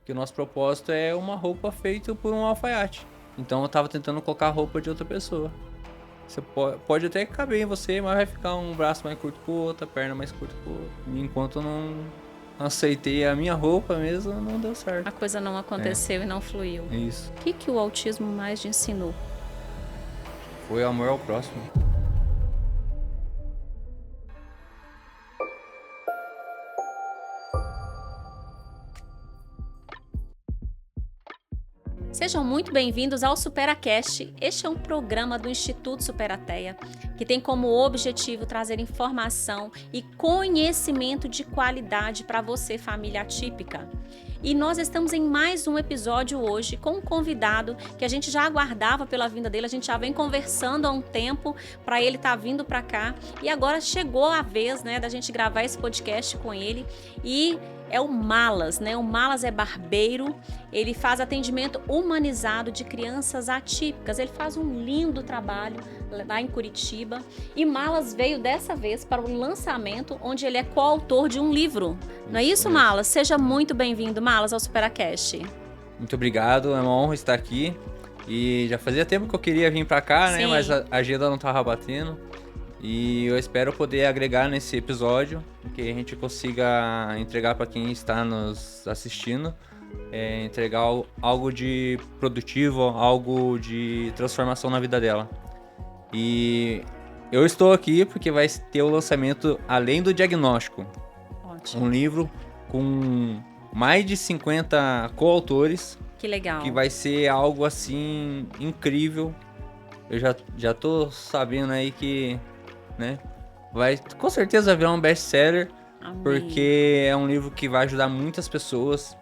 que o nosso propósito é uma roupa feita por um alfaiate. Então eu tava tentando colocar a roupa de outra pessoa. Você pode até caber em você, mas vai ficar um braço mais curto que o outro, a perna mais curta que o outro. E enquanto eu não aceitei a minha roupa mesmo, não deu certo. A coisa não aconteceu e não fluiu. Isso. O que o autismo mais te ensinou? Foi amor ao próximo. Sejam muito bem-vindos ao SuperaCast. Este é um programa do Instituto Superateia, que tem como objetivo trazer informação e conhecimento de qualidade para você, família atípica. E nós estamos em mais um episódio hoje com um convidado que a gente já aguardava pela vinda dele, a gente já vem conversando há um tempo para ele estar vindo para cá. E agora chegou a vez, da gente gravar esse podcast com ele. E é o Malas, O Malas é barbeiro, ele faz atendimento humanizado de crianças atípicas, ele faz um lindo trabalho lá em Curitiba. E Malas veio dessa vez para o lançamento, onde ele é coautor de um livro. Não é isso, Malas? Seja muito bem-vindo, Malas, ao SuperaCast. Muito obrigado, é uma honra estar aqui. E já fazia tempo que eu queria vir pra cá, Sim. Mas a agenda não tava batendo. E eu espero poder agregar nesse episódio, que a gente consiga entregar para quem está nos assistindo, entregar algo de produtivo, algo de transformação na vida dela. E eu estou aqui porque vai ter o lançamento Além do Diagnóstico. Ótimo. Um livro com mais de 50 coautores. Que legal. Que vai ser algo assim incrível. Eu já tô sabendo aí que, vai com certeza virar um best-seller. Amém. Porque é um livro que vai ajudar muitas pessoas.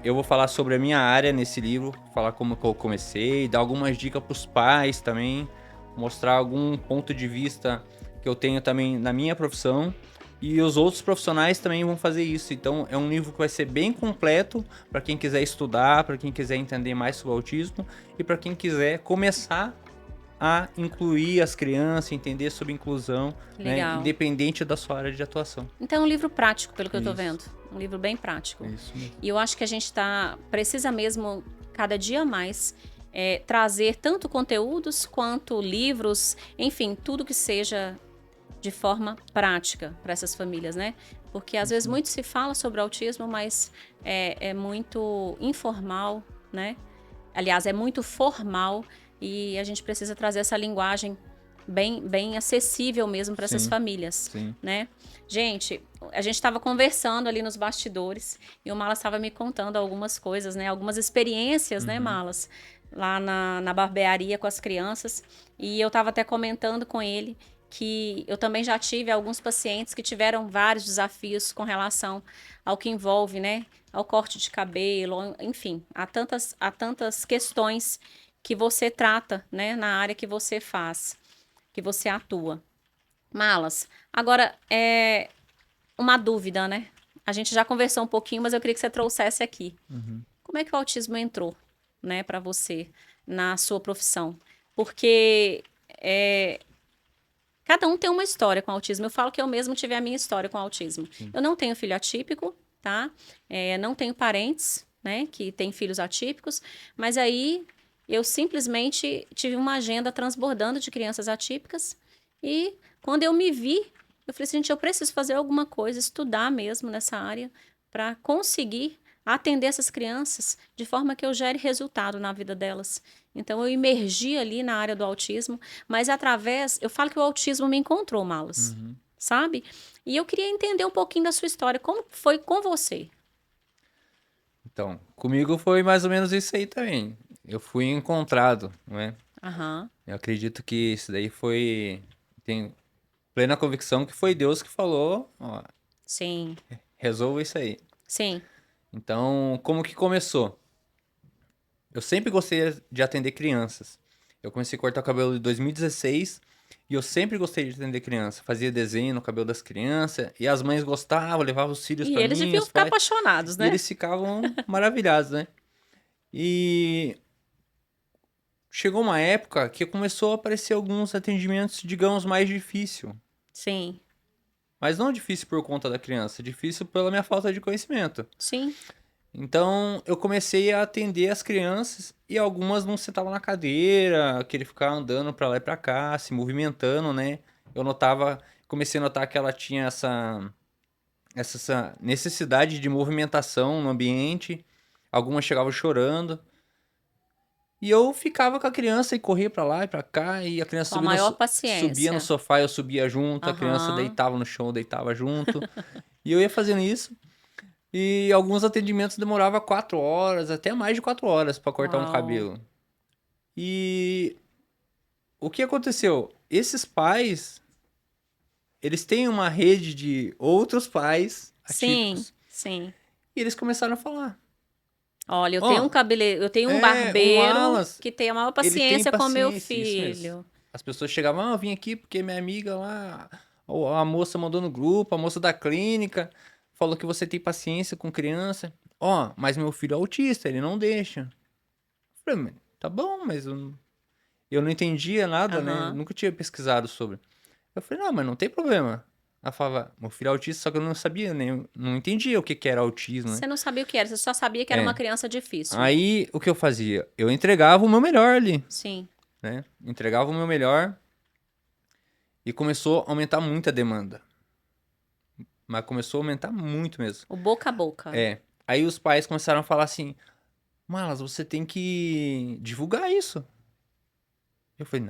Eu vou falar sobre a minha área nesse livro, falar como que eu comecei, dar algumas dicas para os pais também, mostrar algum ponto de vista que eu tenho também na minha profissão. E os outros profissionais também vão fazer isso. Então é um livro que vai ser bem completo para quem quiser estudar, para quem quiser entender mais sobre o autismo e para quem quiser começar a incluir as crianças, entender sobre inclusão, independente da sua área de atuação. Então é um livro prático, pelo que eu tô vendo. Um livro bem prático. Isso mesmo. E eu acho que a gente precisa mesmo, cada dia mais, trazer tanto conteúdos quanto livros, enfim, tudo que seja de forma prática para essas famílias, Porque às vezes muito se fala sobre autismo, mas é muito informal, Aliás, é muito formal e a gente precisa trazer essa linguagem bem acessível mesmo para essas famílias, Sim. Gente, a gente estava conversando ali nos bastidores e o Malas estava me contando algumas coisas, algumas experiências, Malas, lá na barbearia com as crianças. E eu estava até comentando com ele que eu também já tive alguns pacientes que tiveram vários desafios com relação ao que envolve, ao corte de cabelo, enfim, há tantas questões que você trata, na área que você faz, que você atua. Malas, agora, uma dúvida, A gente já conversou um pouquinho, mas eu queria que você trouxesse aqui. Como é que o autismo entrou, para você, na sua profissão? Porque cada um tem uma história com autismo. Eu falo que eu mesmo tive a minha história com autismo. Sim. Eu não tenho filho atípico, tá? Não tenho parentes, que têm filhos atípicos, mas aí eu simplesmente tive uma agenda transbordando de crianças atípicas e quando eu me vi, eu falei assim, gente, eu preciso fazer alguma coisa, estudar mesmo nessa área para conseguir atender essas crianças de forma que eu gere resultado na vida delas. Então, eu imergi ali na área do autismo, mas eu falo que o autismo me encontrou, Malas, sabe? E eu queria entender um pouquinho da sua história, como foi com você? Então, comigo foi mais ou menos isso aí também. Eu fui encontrado, Aham. Eu acredito que isso daí tenho plena convicção que foi Deus que falou, ó, Sim. resolva isso aí. Sim. Então, como que começou? Eu sempre gostei de atender crianças. Eu comecei a cortar o cabelo em 2016 e eu sempre gostei de atender criança. Fazia desenho no cabelo das crianças e as mães gostavam, levavam os filhos pra mim. E eles deviam ficar apaixonados, E eles ficavam maravilhados, E chegou uma época que começou a aparecer alguns atendimentos, digamos, mais difícil. Sim. Mas não difícil por conta da criança, difícil pela minha falta de conhecimento. Sim. Então, eu comecei a atender as crianças e algumas não sentavam na cadeira, queria ficar andando pra lá e pra cá, se movimentando, né? Eu notava, comecei a notar que ela tinha essa necessidade de movimentação no ambiente. Algumas chegavam chorando. E eu ficava com a criança e corria pra lá e pra cá, e a criança Com a maior subia no paciência. sofá, eu subia junto, a criança Aham. deitava no chão, eu deitava junto. E eu ia fazendo isso. E alguns atendimentos demoravam 4 horas, até mais de 4 horas pra cortar um Uau. cabelo. E o que aconteceu? Esses pais, eles têm uma rede de outros pais Sim, atípicos. sim. E eles começaram a falar: Olha, eu tenho um Ó, eu tenho um o barbeiro Wallace, que tem a maior ele tem paciência com meu paciência, isso mesmo. filho. As pessoas chegavam, eu vim aqui porque minha amiga lá, a moça mandou no grupo, a moça da clínica, falou que você tem paciência com criança. Ó, mas meu filho é autista, ele não deixa. Eu falei, "Mas tá bom, mas eu não entendia nada, né? Aham. Nunca tinha pesquisado sobre. Eu falei, não, mas não tem problema. Ela falava, meu filho é autista, só que eu não sabia, nem, não entendia o que que era autismo, né? Você não sabia o que era, você só sabia que era uma É. criança difícil. Aí, o que eu fazia? Eu entregava o meu melhor ali, Sim. né? Entregava o meu melhor e começou a aumentar muito a demanda. Mas começou a aumentar muito mesmo. O boca a boca. É. Aí os pais começaram a falar assim, Malas, você tem que divulgar isso. Eu falei,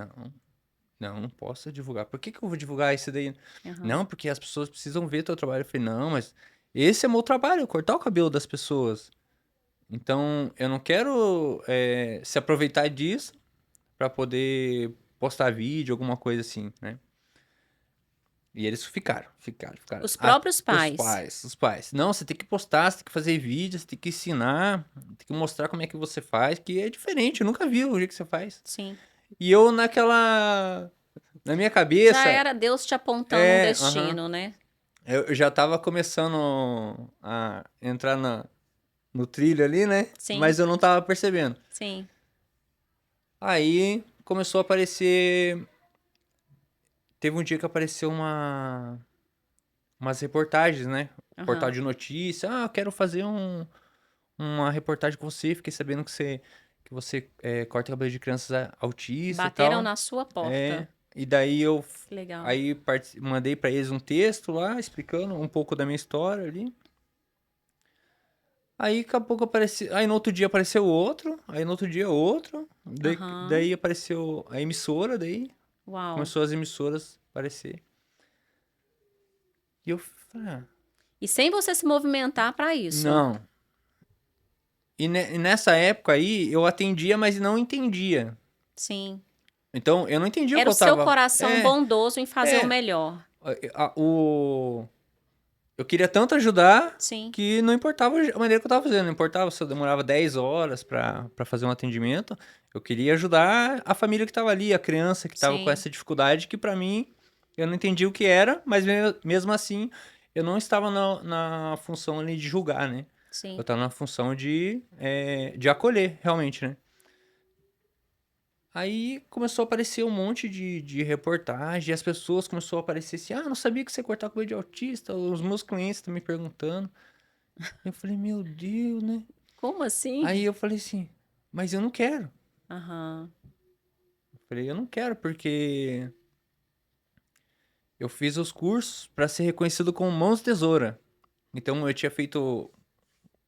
não posso divulgar. Por que que eu vou divulgar isso daí? Aham. Não, porque as pessoas precisam ver teu trabalho. Eu falei, não, mas esse é meu trabalho, cortar o cabelo das pessoas. Então, eu não quero se aproveitar disso pra poder postar vídeo, alguma coisa assim, né? E eles ficaram. Os próprios Os pais. pais, os pais. Não, você tem que postar, você tem que fazer vídeo, você tem que ensinar, tem que mostrar como é que você faz, que é diferente, eu nunca vi o jeito que você faz. Sim. E eu na minha Já cabeça, era Deus te apontando um aham, destino, né? eu já tava começando a entrar no trilho ali, né? Sim, Mas eu não tava percebendo. sim. Aí começou a aparecer. Teve um dia que apareceu umas reportagens, né? Portal Aham. de notícia. Ah, eu quero fazer uma reportagem com você. Fiquei sabendo que você corta cabelo de crianças autistas e Bateram tal. na sua É. porta. E daí eu Que legal. aí mandei pra eles um texto lá explicando um pouco da minha história ali. Aí daqui a pouco apareceu. Aí no outro dia apareceu outro. Aí no outro dia outro. Daí, Aham. daí apareceu a emissora, daí Uau. começou as emissoras a aparecer. E eu falei, E sem você se movimentar para isso. não. E nessa época aí, eu atendia, mas não entendia. Sim. Então, eu não entendia o Era que o eu seu tava. coração bondoso em fazer o É. melhor. O... Eu queria tanto ajudar Sim, que não importava a maneira que eu tava fazendo. Não importava se eu demorava 10 horas pra fazer um atendimento. Eu queria ajudar a família que tava ali, a criança que tava com sim, essa dificuldade, que pra mim, eu não entendia o que era, mas mesmo assim, eu não estava na função ali de julgar, né? Eu sim. estava na função de acolher, realmente, né? Aí começou a aparecer um monte de reportagem, e as pessoas começaram a aparecer assim, não sabia que você cortava cabelo de autista, os meus clientes estão me perguntando. Eu falei, meu Deus, né? Como assim? Aí eu falei assim, mas eu não quero. Aham. Eu falei, eu não quero, porque eu fiz os cursos para ser reconhecido como mãos de tesoura. Então eu tinha feito,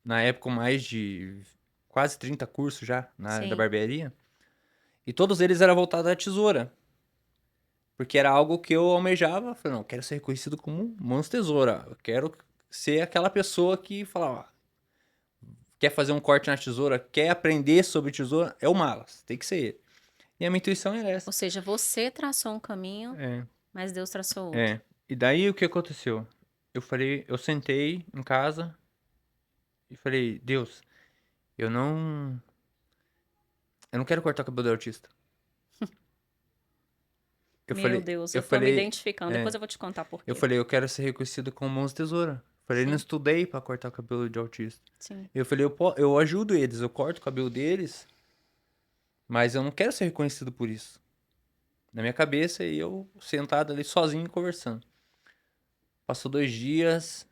na época, mais de quase 30 cursos já na área da Sim, barbearia. E todos eles eram voltados à tesoura. Porque era algo que eu almejava. Falei, não, eu quero ser reconhecido como mãos de tesoura. Eu quero ser aquela pessoa que fala, ó, quer fazer um corte na tesoura, quer aprender sobre tesoura, é o Malas. Tem que ser ele. E a minha intuição era essa. ou seja, você traçou um caminho, É, mas Deus traçou outro. é. E daí o que aconteceu? Eu sentei em casa e falei, Deus, eu não. Eu não quero cortar o cabelo do autista. Eu Meu falei, Deus, eu eu tô me falei, identificando. Depois é, eu vou te contar por eu quê. falei, eu quero ser reconhecido como mãos de tesoura. Falei, não Sim, estudei pra cortar o cabelo de autista. sim, Eu falei, eu ajudo eles, eu corto o cabelo deles, mas eu não quero ser reconhecido por isso. Na minha cabeça, e eu sentado ali sozinho conversando. Passou 2 dias,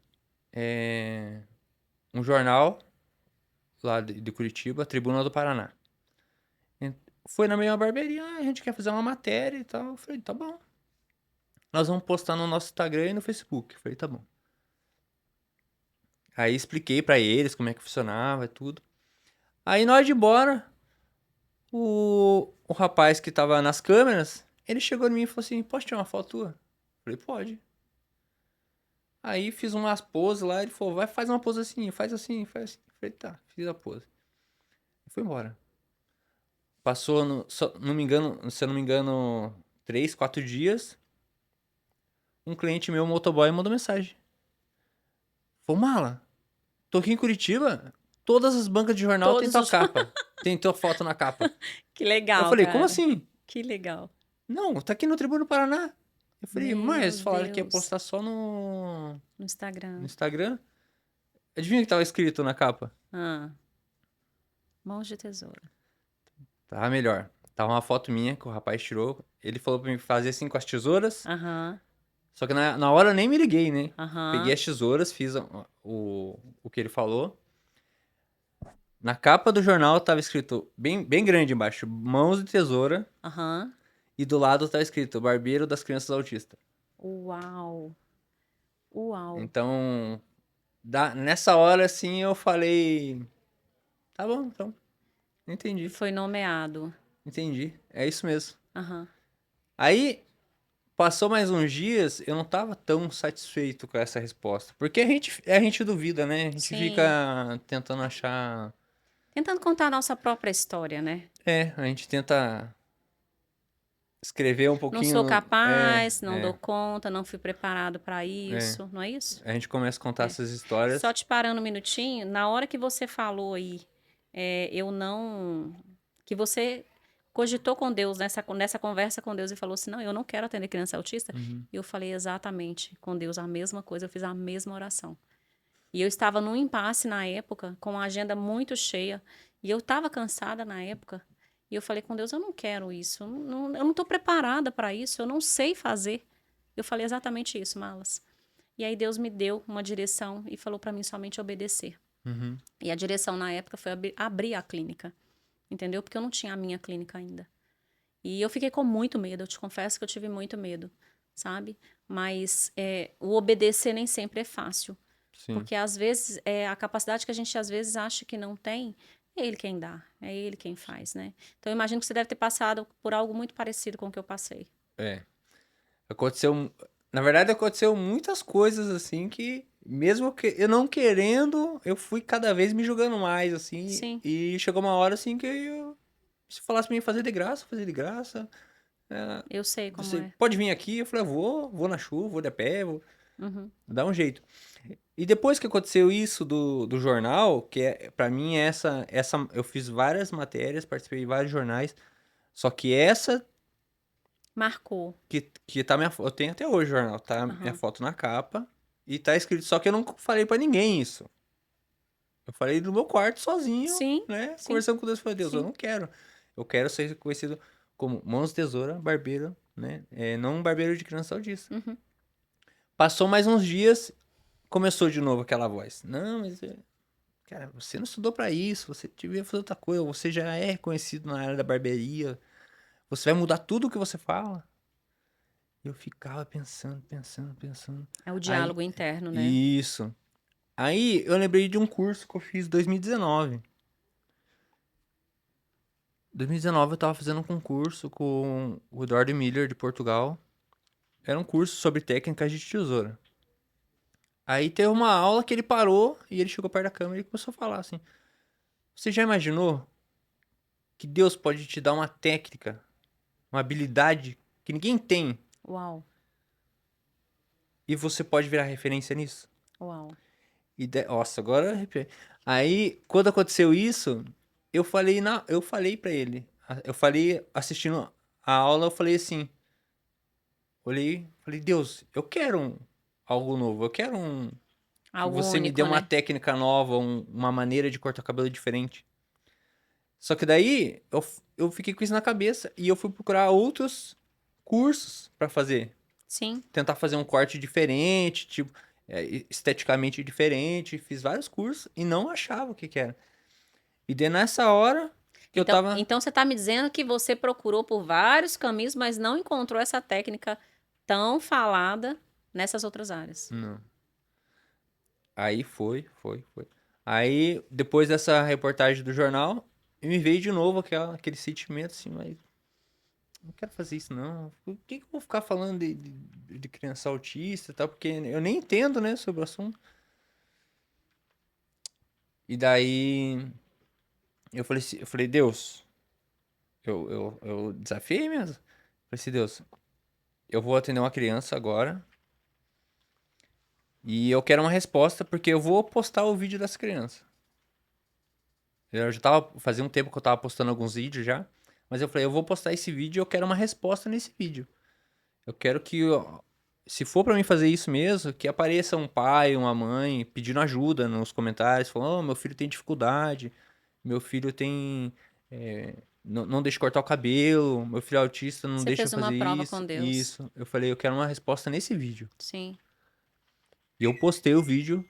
um jornal lá de Curitiba, Tribuna do Paraná. Foi na mesma barbearia, a gente quer fazer uma matéria e tal. Eu falei, tá bom. Nós vamos postar no nosso Instagram e no Facebook. Eu falei, tá bom. Aí expliquei pra eles como é que funcionava e tudo. Aí na hora de ir embora, o rapaz que tava nas câmeras, ele chegou em mim e falou assim, posso tirar uma foto tua? Eu falei, pode. Aí fiz umas poses lá, ele falou, vai, faz uma pose assim, faz assim, faz assim. Eu falei, tá, fiz a pose. E fui embora. Passou, não me engano, se eu não me engano, 3, 4 dias, um cliente meu, motoboy, mandou mensagem. Falou, Mala, tô aqui em Curitiba, todas as bancas de jornal tem Todos tua os. capa. Tem tua foto na capa. Que Eu legal, falei, como cara. assim? Que legal. Não, tá aqui no Tribuna do Paraná. Eu falei, Meu mas falaram que ia Deus. postar só no No Instagram. Instagram. Adivinha o que tava escrito na capa? Ah, mãos de tesoura. Tava melhor. Tava uma foto minha que o rapaz tirou. Ele falou pra mim fazer assim com as tesouras. Aham, Só que na hora eu nem me liguei, né? Peguei aham. as tesouras, fiz o que ele falou. Na capa do jornal tava escrito bem, bem grande embaixo, mãos de tesoura. Aham. E do lado tava escrito barbeiro das crianças autistas. Uau. Uau. Então, nessa hora assim eu falei, tá bom, então. Entendi, Foi nomeado. entendi. É isso mesmo. Aham. Aí, passou mais uns dias, eu não tava tão satisfeito com essa resposta. Porque a gente duvida, né? A gente Sim. fica tentando achar. Tentando contar a nossa própria história, né? A gente tenta escrever um Não sou pouquinho. capaz, não dou conta, não fui preparado para É. isso, não é isso? A gente começa a contar É. essas histórias. Só te parando um minutinho, na hora que você falou aí, eu não. Que você cogitou com Deus nessa conversa com Deus e falou assim: não, eu não quero atender criança autista. Uhum. E eu falei exatamente com Deus a mesma coisa, eu fiz a mesma oração. E eu estava num impasse na época, com a agenda muito cheia, e eu estava cansada na época. E eu falei com Deus: eu não quero isso, eu não estou preparada para isso, eu não sei fazer. Eu falei exatamente isso, Malas. E aí Deus me deu uma direção e falou para mim somente obedecer. Uhum. E a direção na época foi abrir a clínica, entendeu? Porque eu não tinha a minha clínica ainda. E eu fiquei com muito medo, eu te confesso que eu tive muito medo, sabe? Mas o obedecer nem sempre é fácil. Sim. Porque às vezes, a capacidade que a gente às vezes acha que não tem, é ele quem dá, é ele quem faz, né? Então eu imagino que você deve ter passado por algo muito parecido com o que eu passei. Aconteceu. Na verdade, aconteceu muitas coisas assim que, mesmo que eu não querendo, eu fui cada vez me julgando mais, assim. Sim, E chegou uma hora assim que se falasse pra mim fazer de graça, fazer de graça. eu sei como Você é. pode vir aqui? Eu falei, vou na chuva, vou de pé, vou Uhum. dar um jeito. E depois que aconteceu isso do jornal, que pra mim eu fiz várias matérias, participei de vários jornais, só que essa Marcou. que tá eu tenho até hoje o jornal, tá minha Aham. foto na capa e tá escrito, só que eu não falei pra ninguém isso. Eu falei no meu quarto sozinho, Sim, né, sim, conversando com Deus, falei, Deus, eu sim. não quero. Eu quero ser conhecido como Mãos de Tesoura, barbeiro, né, não um barbeiro de criança autista. Uhum. Passou mais uns dias, começou de novo aquela voz. Não, mas cara, você não estudou pra isso, você devia fazer outra coisa, você já é conhecido na área da barbearia, você vai mudar tudo o que você fala. Eu ficava pensando, pensando, pensando. É o Aí, diálogo interno, né? isso. Aí eu lembrei de um curso que eu fiz em 2019. Em 2019 eu tava fazendo um concurso com o Eduardo Miller de Portugal. Era um curso sobre técnicas de tesoura. Aí teve uma aula que ele parou e ele chegou perto da câmera e começou a falar assim: você já imaginou que Deus pode te dar uma técnica, uma habilidade que ninguém tem Uau, e você pode virar referência nisso? uau. Nossa, agora eu arrepiei. Aí, quando aconteceu isso, eu falei pra ele. Eu falei, assistindo a aula, eu falei assim. Olhei, falei, Deus, eu quero algo novo. Eu quero que Algo você me dê único, uma né? técnica nova, uma maneira de cortar cabelo diferente. Só que daí, eu fiquei com isso na cabeça e eu fui procurar outros cursos pra fazer. Sim, Tentar fazer um corte diferente, tipo, esteticamente diferente. Fiz vários cursos e não achava o que era. E daí nessa hora que eu tava... Então você está me dizendo que você procurou por vários caminhos, mas não encontrou essa técnica tão falada nessas outras áreas. Não. Aí foi. Aí, depois dessa reportagem do jornal, me veio de novo aquele sentimento assim, mas não quero fazer isso não. Por que eu vou ficar falando de criança autista e tal? Porque eu nem entendo, né, sobre o assunto. E daí eu falei, Deus, eu desafiei mesmo. Falei assim, Deus, eu vou atender uma criança agora e eu quero uma resposta porque eu vou postar o vídeo dessa criança. Eu já tava, fazia um tempo que eu tava postando alguns vídeos já, mas eu falei, eu vou postar esse vídeo e eu quero uma resposta nesse vídeo. Eu quero que, ó, se for pra mim fazer isso mesmo, que apareça um pai, uma mãe pedindo ajuda nos comentários, falando, oh, meu filho tem dificuldade, meu filho tem, não deixa cortar o cabelo, meu filho é autista, não Você deixa eu fez uma fazer prova isso, com Deus. isso. Eu falei, eu quero uma resposta nesse vídeo. Sim. E eu postei o vídeo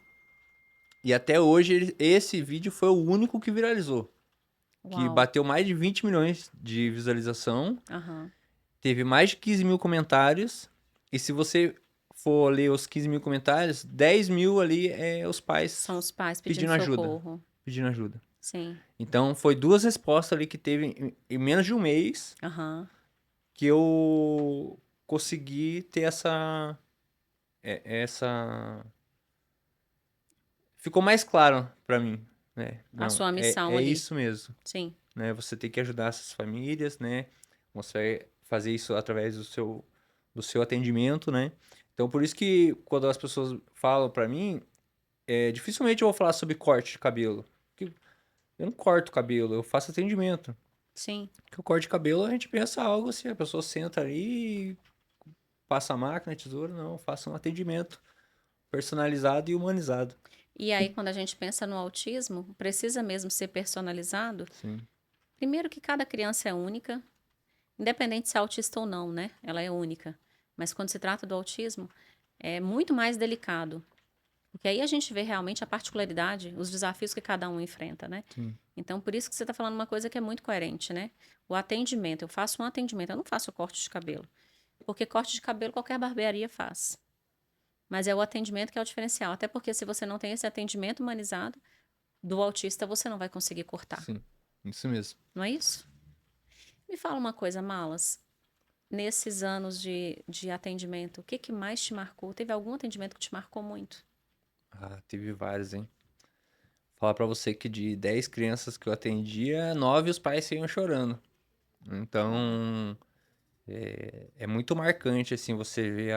e até hoje esse vídeo foi o único que viralizou. Que Uau. bateu mais de 20 milhões de visualização, Aham. teve mais de 15 mil comentários, e se você for ler os 15 mil comentários, 10 mil ali é os pais São os pais pedindo pedindo ajuda. socorro. Pedindo ajuda. Sim. Então, foi duas respostas ali que teve em menos de um mês Aham. que eu consegui ter essa... Ficou mais claro pra mim, né? A Não, sua missão é ali. isso mesmo. Sim. Né? Você tem que ajudar essas famílias, né? Você fazer isso através do seu atendimento, né? Então, por isso que quando as pessoas falam pra mim, dificilmente eu vou falar sobre corte de cabelo. Porque eu não corto cabelo, eu faço atendimento. Sim. Porque o corte de cabelo a gente pensa algo assim, a pessoa senta ali, passa a máquina, a tesoura, não, eu faço um atendimento personalizado e humanizado. E aí, quando a gente pensa no autismo, precisa mesmo ser personalizado. Sim, Primeiro que cada criança é única, independente se é autista ou não, né? Ela é única. Mas quando se trata do autismo, é muito mais delicado. Porque aí a gente vê realmente a particularidade, os desafios que cada um enfrenta, né? sim, Então, por isso que você está falando uma coisa que é muito coerente, né? O atendimento, eu faço um atendimento, eu não faço corte de cabelo. Porque corte de cabelo qualquer barbearia faz. Mas é o atendimento que é o diferencial. Até porque se você não tem esse atendimento humanizado, do autista você não vai conseguir cortar. sim. Isso mesmo. Não é isso? Me fala uma coisa, Malas. Nesses anos de atendimento, o que, que mais te marcou? Teve algum atendimento que te marcou muito? Ah, teve vários, hein? Falar pra você que de 10 crianças que eu atendia, 9 os pais saíam chorando. Uau. Então, é muito marcante, assim, você ver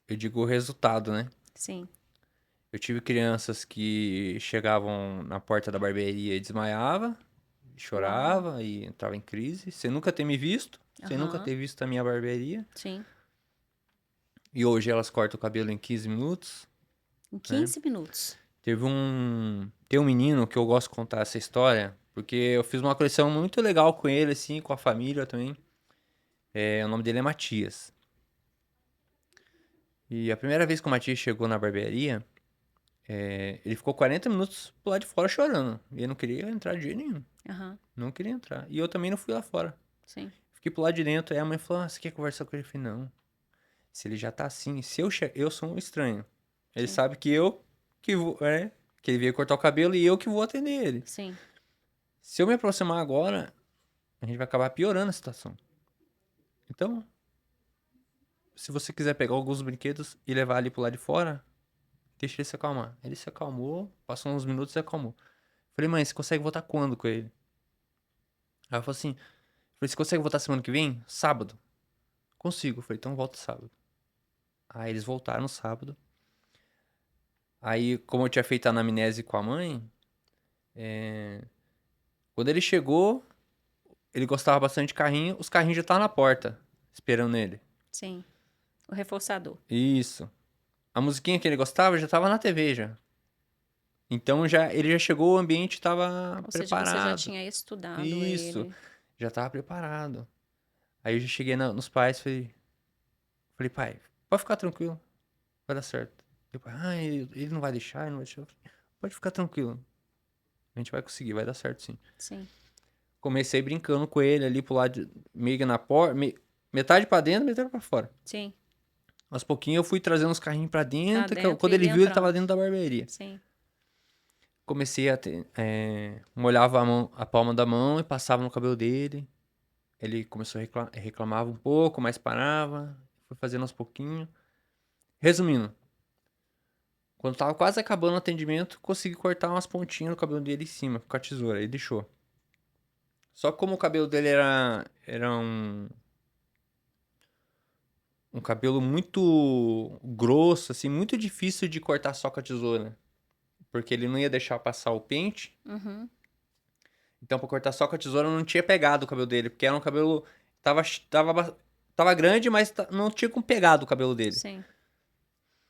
eu digo o resultado, né? Sim. Eu tive crianças que chegavam na porta da barbearia e desmaiava, Uau. chorava e entrava em crise, sem nunca ter me visto, sem nunca Aham. ter visto a minha barbearia. Sim. E hoje elas cortam o cabelo em 15 minutos, Em né? 15 minutos. Tem um menino que eu gosto de contar essa história, porque eu fiz uma coleção muito legal com ele, assim, com a família também. O nome dele é Matias. E a primeira vez que o Matias chegou na barbearia, ele ficou 40 minutos pro lado de fora chorando. E ele não queria entrar de jeito nenhum. Aham. Não queria entrar. E eu também não fui lá fora. Sim. Fiquei pro lado de dentro. Aí a mãe falou: você quer conversar com ele? Eu falei: não. Se ele já tá assim, se eu sou um estranho. Ele Sim. sabe que eu que vou, que ele veio cortar o cabelo e eu que vou atender ele. Sim. Se eu me aproximar agora, a gente vai acabar piorando a situação. Então, se você quiser pegar alguns brinquedos e levar ali pro lado de fora, deixa ele se acalmar. Ele se acalmou, passou uns minutos e se acalmou. Falei: mãe, você consegue voltar quando com ele? Aí ela falou assim: você consegue voltar semana que vem? Sábado. Consigo. Falei: então volta sábado. Aí eles voltaram no sábado. Aí, como eu tinha feito a anamnese com a mãe, quando ele chegou, ele gostava bastante de carrinho, os carrinhos já estavam na porta, esperando ele. Sim. O reforçador. Isso. A musiquinha que ele gostava já tava na TV já. Então ele já chegou, o ambiente estava Ou seja, você já preparado. tinha estudado Isso, ele. já estava preparado. Aí eu já cheguei nos pais, falei: pai, pode ficar tranquilo, vai dar certo. Meu pai: ele não vai deixar, ele não vai deixar. Eu falei: pode ficar tranquilo, A gente vai conseguir, vai dar certo sim. Sim. Comecei brincando com ele ali pro lado, meio na porta, metade pra dentro, metade pra fora. Sim. Aos pouquinhos eu fui trazendo os carrinhos pra Pra dentro, dentro quando e ele ele viu, ele tava entrando. dentro da barbearia. Sim. Comecei a molhava a palma da mão e passava no cabelo dele. Ele começou a reclamava um pouco, mas parava. Foi fazendo aos pouquinhos. Resumindo, quando tava quase acabando o atendimento, consegui cortar umas pontinhas no cabelo dele em cima, com a tesoura. Ele deixou. Só que como o cabelo dele era um cabelo muito grosso, assim, muito difícil de cortar só com a tesoura. Porque ele não ia deixar passar o pente. Uhum. Então, pra cortar só com a tesoura, não tinha pegado o cabelo dele. Porque era um cabelo... Tava grande, mas não tinha como pegado o cabelo dele. Sim.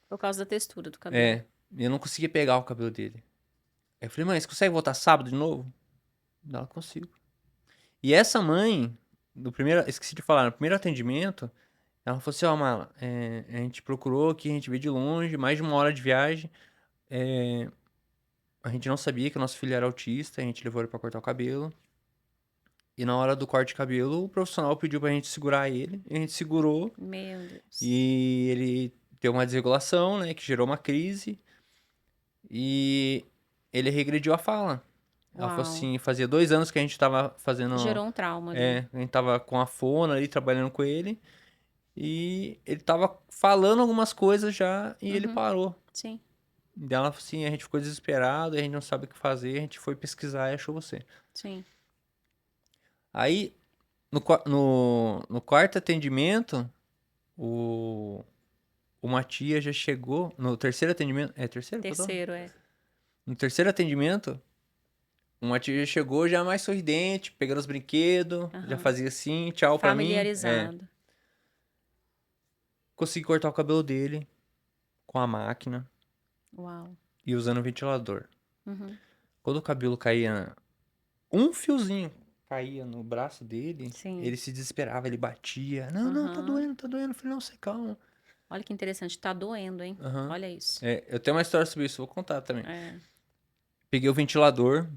Por causa da textura do cabelo. É. E eu não conseguia pegar o cabelo dele. Aí eu falei, mãe, você consegue voltar sábado de novo? Não, consigo. E essa mãe, esqueci de falar, no primeiro atendimento, ela falou assim, ó, Mala, a gente procurou aqui, a gente veio de longe, mais de 1 hora de viagem. A gente não sabia que o nosso filho era autista, a gente levou ele pra cortar o cabelo. E na hora do corte de cabelo, o profissional pediu pra gente segurar ele. E a gente segurou. Meu Deus. E ele teve uma desregulação, né? Que gerou uma crise. E ele regrediu a fala. Ela falou Uau. assim, fazia 2 anos que a gente tava fazendo... Gerou um trauma ali. a gente tava com a fono ali, trabalhando com ele. E ele tava falando algumas coisas já e ele parou. Sim. E ela falou assim, a gente ficou desesperado, a gente não sabe o que fazer, a gente foi pesquisar e achou você. Sim. Aí, no quarto atendimento, uma tia já chegou. No terceiro atendimento. É terceiro? que eu tô? Terceiro, é. No terceiro atendimento, uma tia já chegou já mais sorridente, pegando os brinquedos, já fazia assim, tchau pra mim. Familiarizado. Consegui cortar o cabelo dele com a máquina Uau. e usando o ventilador. Uhum. Quando o cabelo caía, um fiozinho caía no braço dele, Sim. ele se desesperava, ele batia. Não, tá doendo, tá doendo. Eu falei, não, você calma. Olha que interessante, tá doendo, hein? Aham. Olha isso. Eu tenho uma história sobre isso, vou contar também. É. Peguei o ventilador,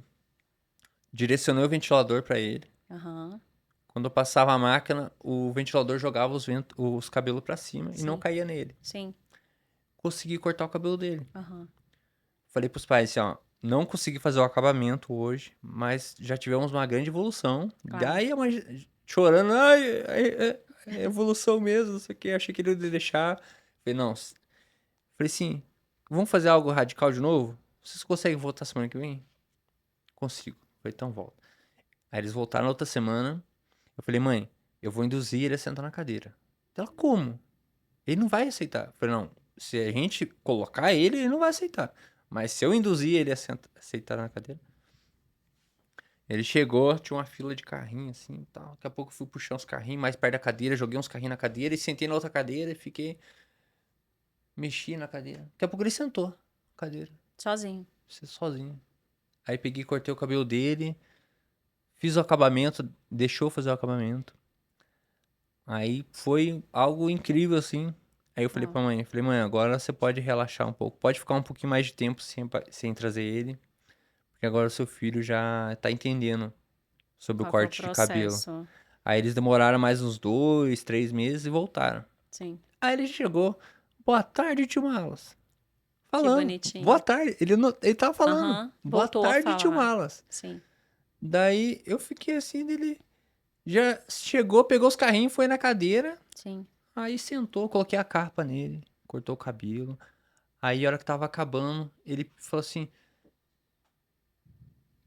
direcionei o ventilador pra ele. Aham. Quando eu passava a máquina, o ventilador jogava os cabelos pra cima e não Sim. caía nele. Sim. Consegui cortar o cabelo dele. Aham. Falei pros pais assim, ó, não consegui fazer o acabamento hoje, mas já tivemos uma grande evolução. Claro. Daí a mãe chorando, ai, é evolução mesmo, não sei o que, achei que ele ia deixar. Falei, não. Falei assim, vamos fazer algo radical de novo? Vocês conseguem voltar semana que vem? Consigo. Falei, então volta. Aí eles voltaram na outra semana. Eu falei, mãe, eu vou induzir ele a sentar na cadeira. Ela, como? Ele não vai aceitar. Eu falei, não, se a gente colocar ele, ele não vai aceitar. Mas se eu induzir ele a aceitar na cadeira. Ele chegou, tinha uma fila de carrinho assim e tal. Daqui a pouco eu fui puxar uns carrinhos mais perto da cadeira, joguei uns carrinhos na cadeira e sentei na outra cadeira e fiquei. Mexi na cadeira. Daqui a pouco ele sentou na cadeira. Sozinho. Sozinho. Aí peguei, cortei o cabelo dele. Fiz o acabamento, deixou fazer o acabamento. Aí foi algo incrível, assim. Aí eu falei pra mãe, mãe, agora você pode relaxar um pouco. Pode ficar um pouquinho mais de tempo sem trazer ele. Porque agora o seu filho já tá entendendo sobre o Qual foi o corte de cabelo. processo? Aí eles demoraram mais uns 2, 3 meses e voltaram. Sim. Aí ele chegou, boa tarde, tio Malas. Falando, bonitinho. boa tarde. Ele tava falando, Aham. boa Voltou a tarde, tio falar. Malas. Sim. Daí eu fiquei assim, dele já chegou, pegou os carrinhos, foi na cadeira. Sim. Aí sentou, coloquei a carpa nele, cortou o cabelo. Aí a hora que tava acabando, ele falou assim,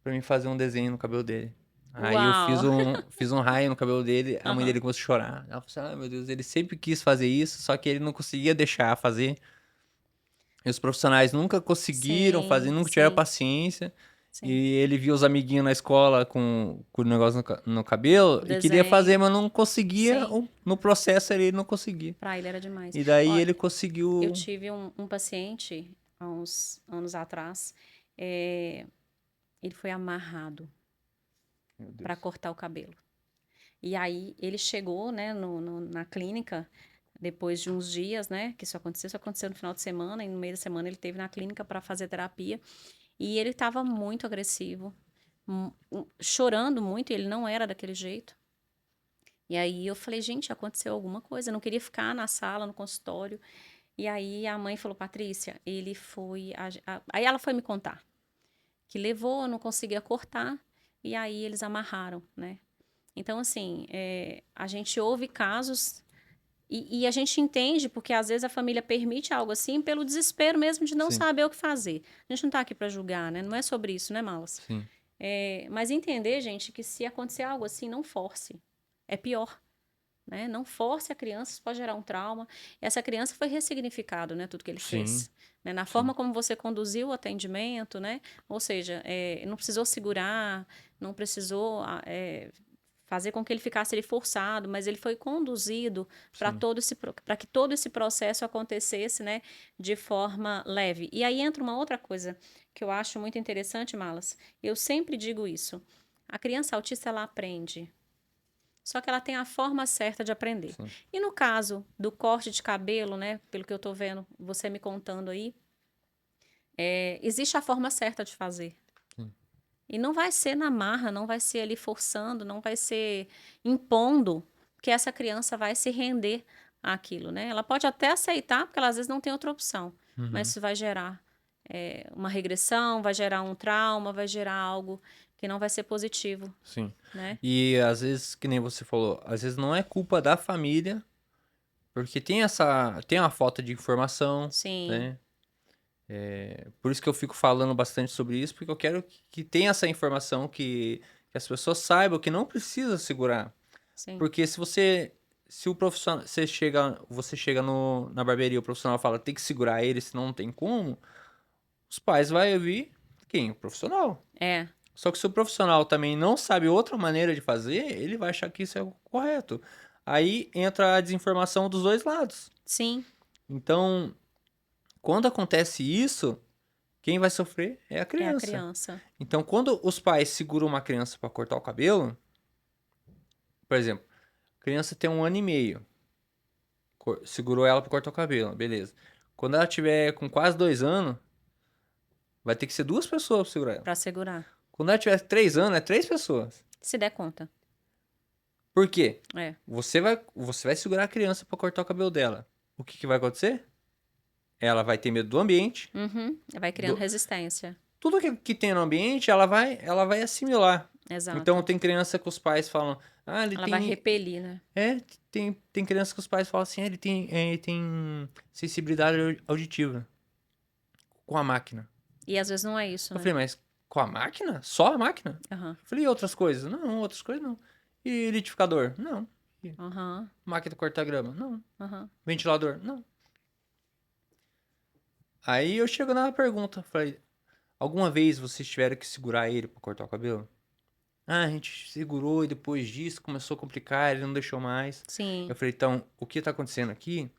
pra mim fazer um desenho no cabelo dele. Aí eu Uau. fiz um raio no cabelo dele, a mãe Aham. dele começou a chorar. Ela falou assim, ah, meu Deus, ele sempre quis fazer isso, só que ele não conseguia deixar fazer. E os profissionais nunca conseguiram Sim, fazer, nunca tiveram sim. paciência. Sim. E ele via os amiguinhos na escola com o negócio no cabelo e queria Desenho. fazer, mas não conseguia. Sim. No processo ele não conseguia. Pra ele era demais. E daí Olha, ele conseguiu. eu tive um paciente há uns anos atrás. Ele foi amarrado Meu Deus. para cortar o cabelo. E aí ele chegou, né, na clínica depois de uns dias, né, que isso aconteceu no final de semana e no meio da semana ele teve na clínica para fazer terapia. E ele estava muito agressivo, chorando muito, ele não era daquele jeito. E aí eu falei, gente, aconteceu alguma coisa. Eu não queria ficar na sala, no consultório. E aí a mãe falou, Patrícia, ele foi. Aí ela foi me contar que levou, eu não conseguia cortar. E aí eles amarraram, né? Então, assim, a gente ouve casos e a gente entende, porque às vezes a família permite algo assim pelo desespero mesmo de não Sim, saber o que fazer. A gente não tá aqui para julgar, né? Não é sobre isso, né, Malas? sim, Mas entender, gente, que se acontecer algo assim, não force. É pior. Né? Não force a criança, isso pode gerar um trauma. Essa criança foi ressignificado, né? Tudo que ele sim, fez. Né? Na sim, forma como você conduziu o atendimento, né? Ou seja, não precisou segurar, não precisou fazer com que ele ficasse ali forçado, mas ele foi conduzido sim, para que todo esse processo acontecesse, né? De forma leve. E aí entra uma outra coisa que eu acho muito interessante, Malas. Eu sempre digo isso. A criança autista, ela aprende. Só que ela tem a forma certa de aprender. sim, E no caso do corte de cabelo, né? Pelo que eu tô vendo, você me contando aí, existe a forma certa de fazer. sim, E não vai ser na marra, não vai ser ali forçando, não vai ser impondo que essa criança vai se render àquilo, né? Ela pode até aceitar, porque ela às vezes não tem outra opção. Mas uhum, isso vai gerar uma regressão, vai gerar um trauma, vai gerar algo que não vai ser positivo, sim. né? E às vezes, que nem você falou, às vezes não é culpa da família, porque tem uma falta de informação, Sim, né? Por isso que eu fico falando bastante sobre isso, porque eu quero que tenha essa informação, que as pessoas saibam que não precisa segurar. sim. Porque se o profissional, você chega na barbearia, o profissional fala, tem que segurar ele, senão não tem como, os pais vão ouvir quem? O profissional. É, Só que se o profissional também não sabe outra maneira de fazer, ele vai achar que isso é o correto. Aí entra a desinformação dos dois lados. sim. Então, quando acontece isso, quem vai sofrer é a É a criança. criança. Então, quando os pais seguram uma criança para cortar o cabelo, por exemplo, a criança tem 1 ano e meio, segurou ela para cortar o cabelo, beleza. Quando ela tiver com quase 2 anos, vai ter que ser 2 pessoas para segurar ela. Para segurar. Quando ela tiver 3 anos, é 3 pessoas. Se der conta. Por quê? É. Você vai segurar a criança para cortar o cabelo dela. O que que vai acontecer? Ela vai ter medo do ambiente. Uhum. Vai criando resistência. Tudo que tem no ambiente, ela vai assimilar. Então, Exato. tem criança que os pais falam, ah, ele Ela vai tem. repelir, né? Tem criança que os pais falam assim, ah, ele tem sensibilidade auditiva com a máquina. E às vezes não é isso, Eu né? falei, mas com a máquina? Só a máquina? Aham. Eu falei, e outras coisas? Não, outras coisas não. E liquidificador? Não. E Aham. máquina de cortar grama? Não. Aham. Ventilador? Não. Aí eu chego na pergunta, falei, alguma vez vocês tiveram que segurar ele pra cortar o cabelo? Ah, a gente segurou e depois disso começou a complicar, ele não deixou mais. Eu Sim. falei, então, o que tá acontecendo aqui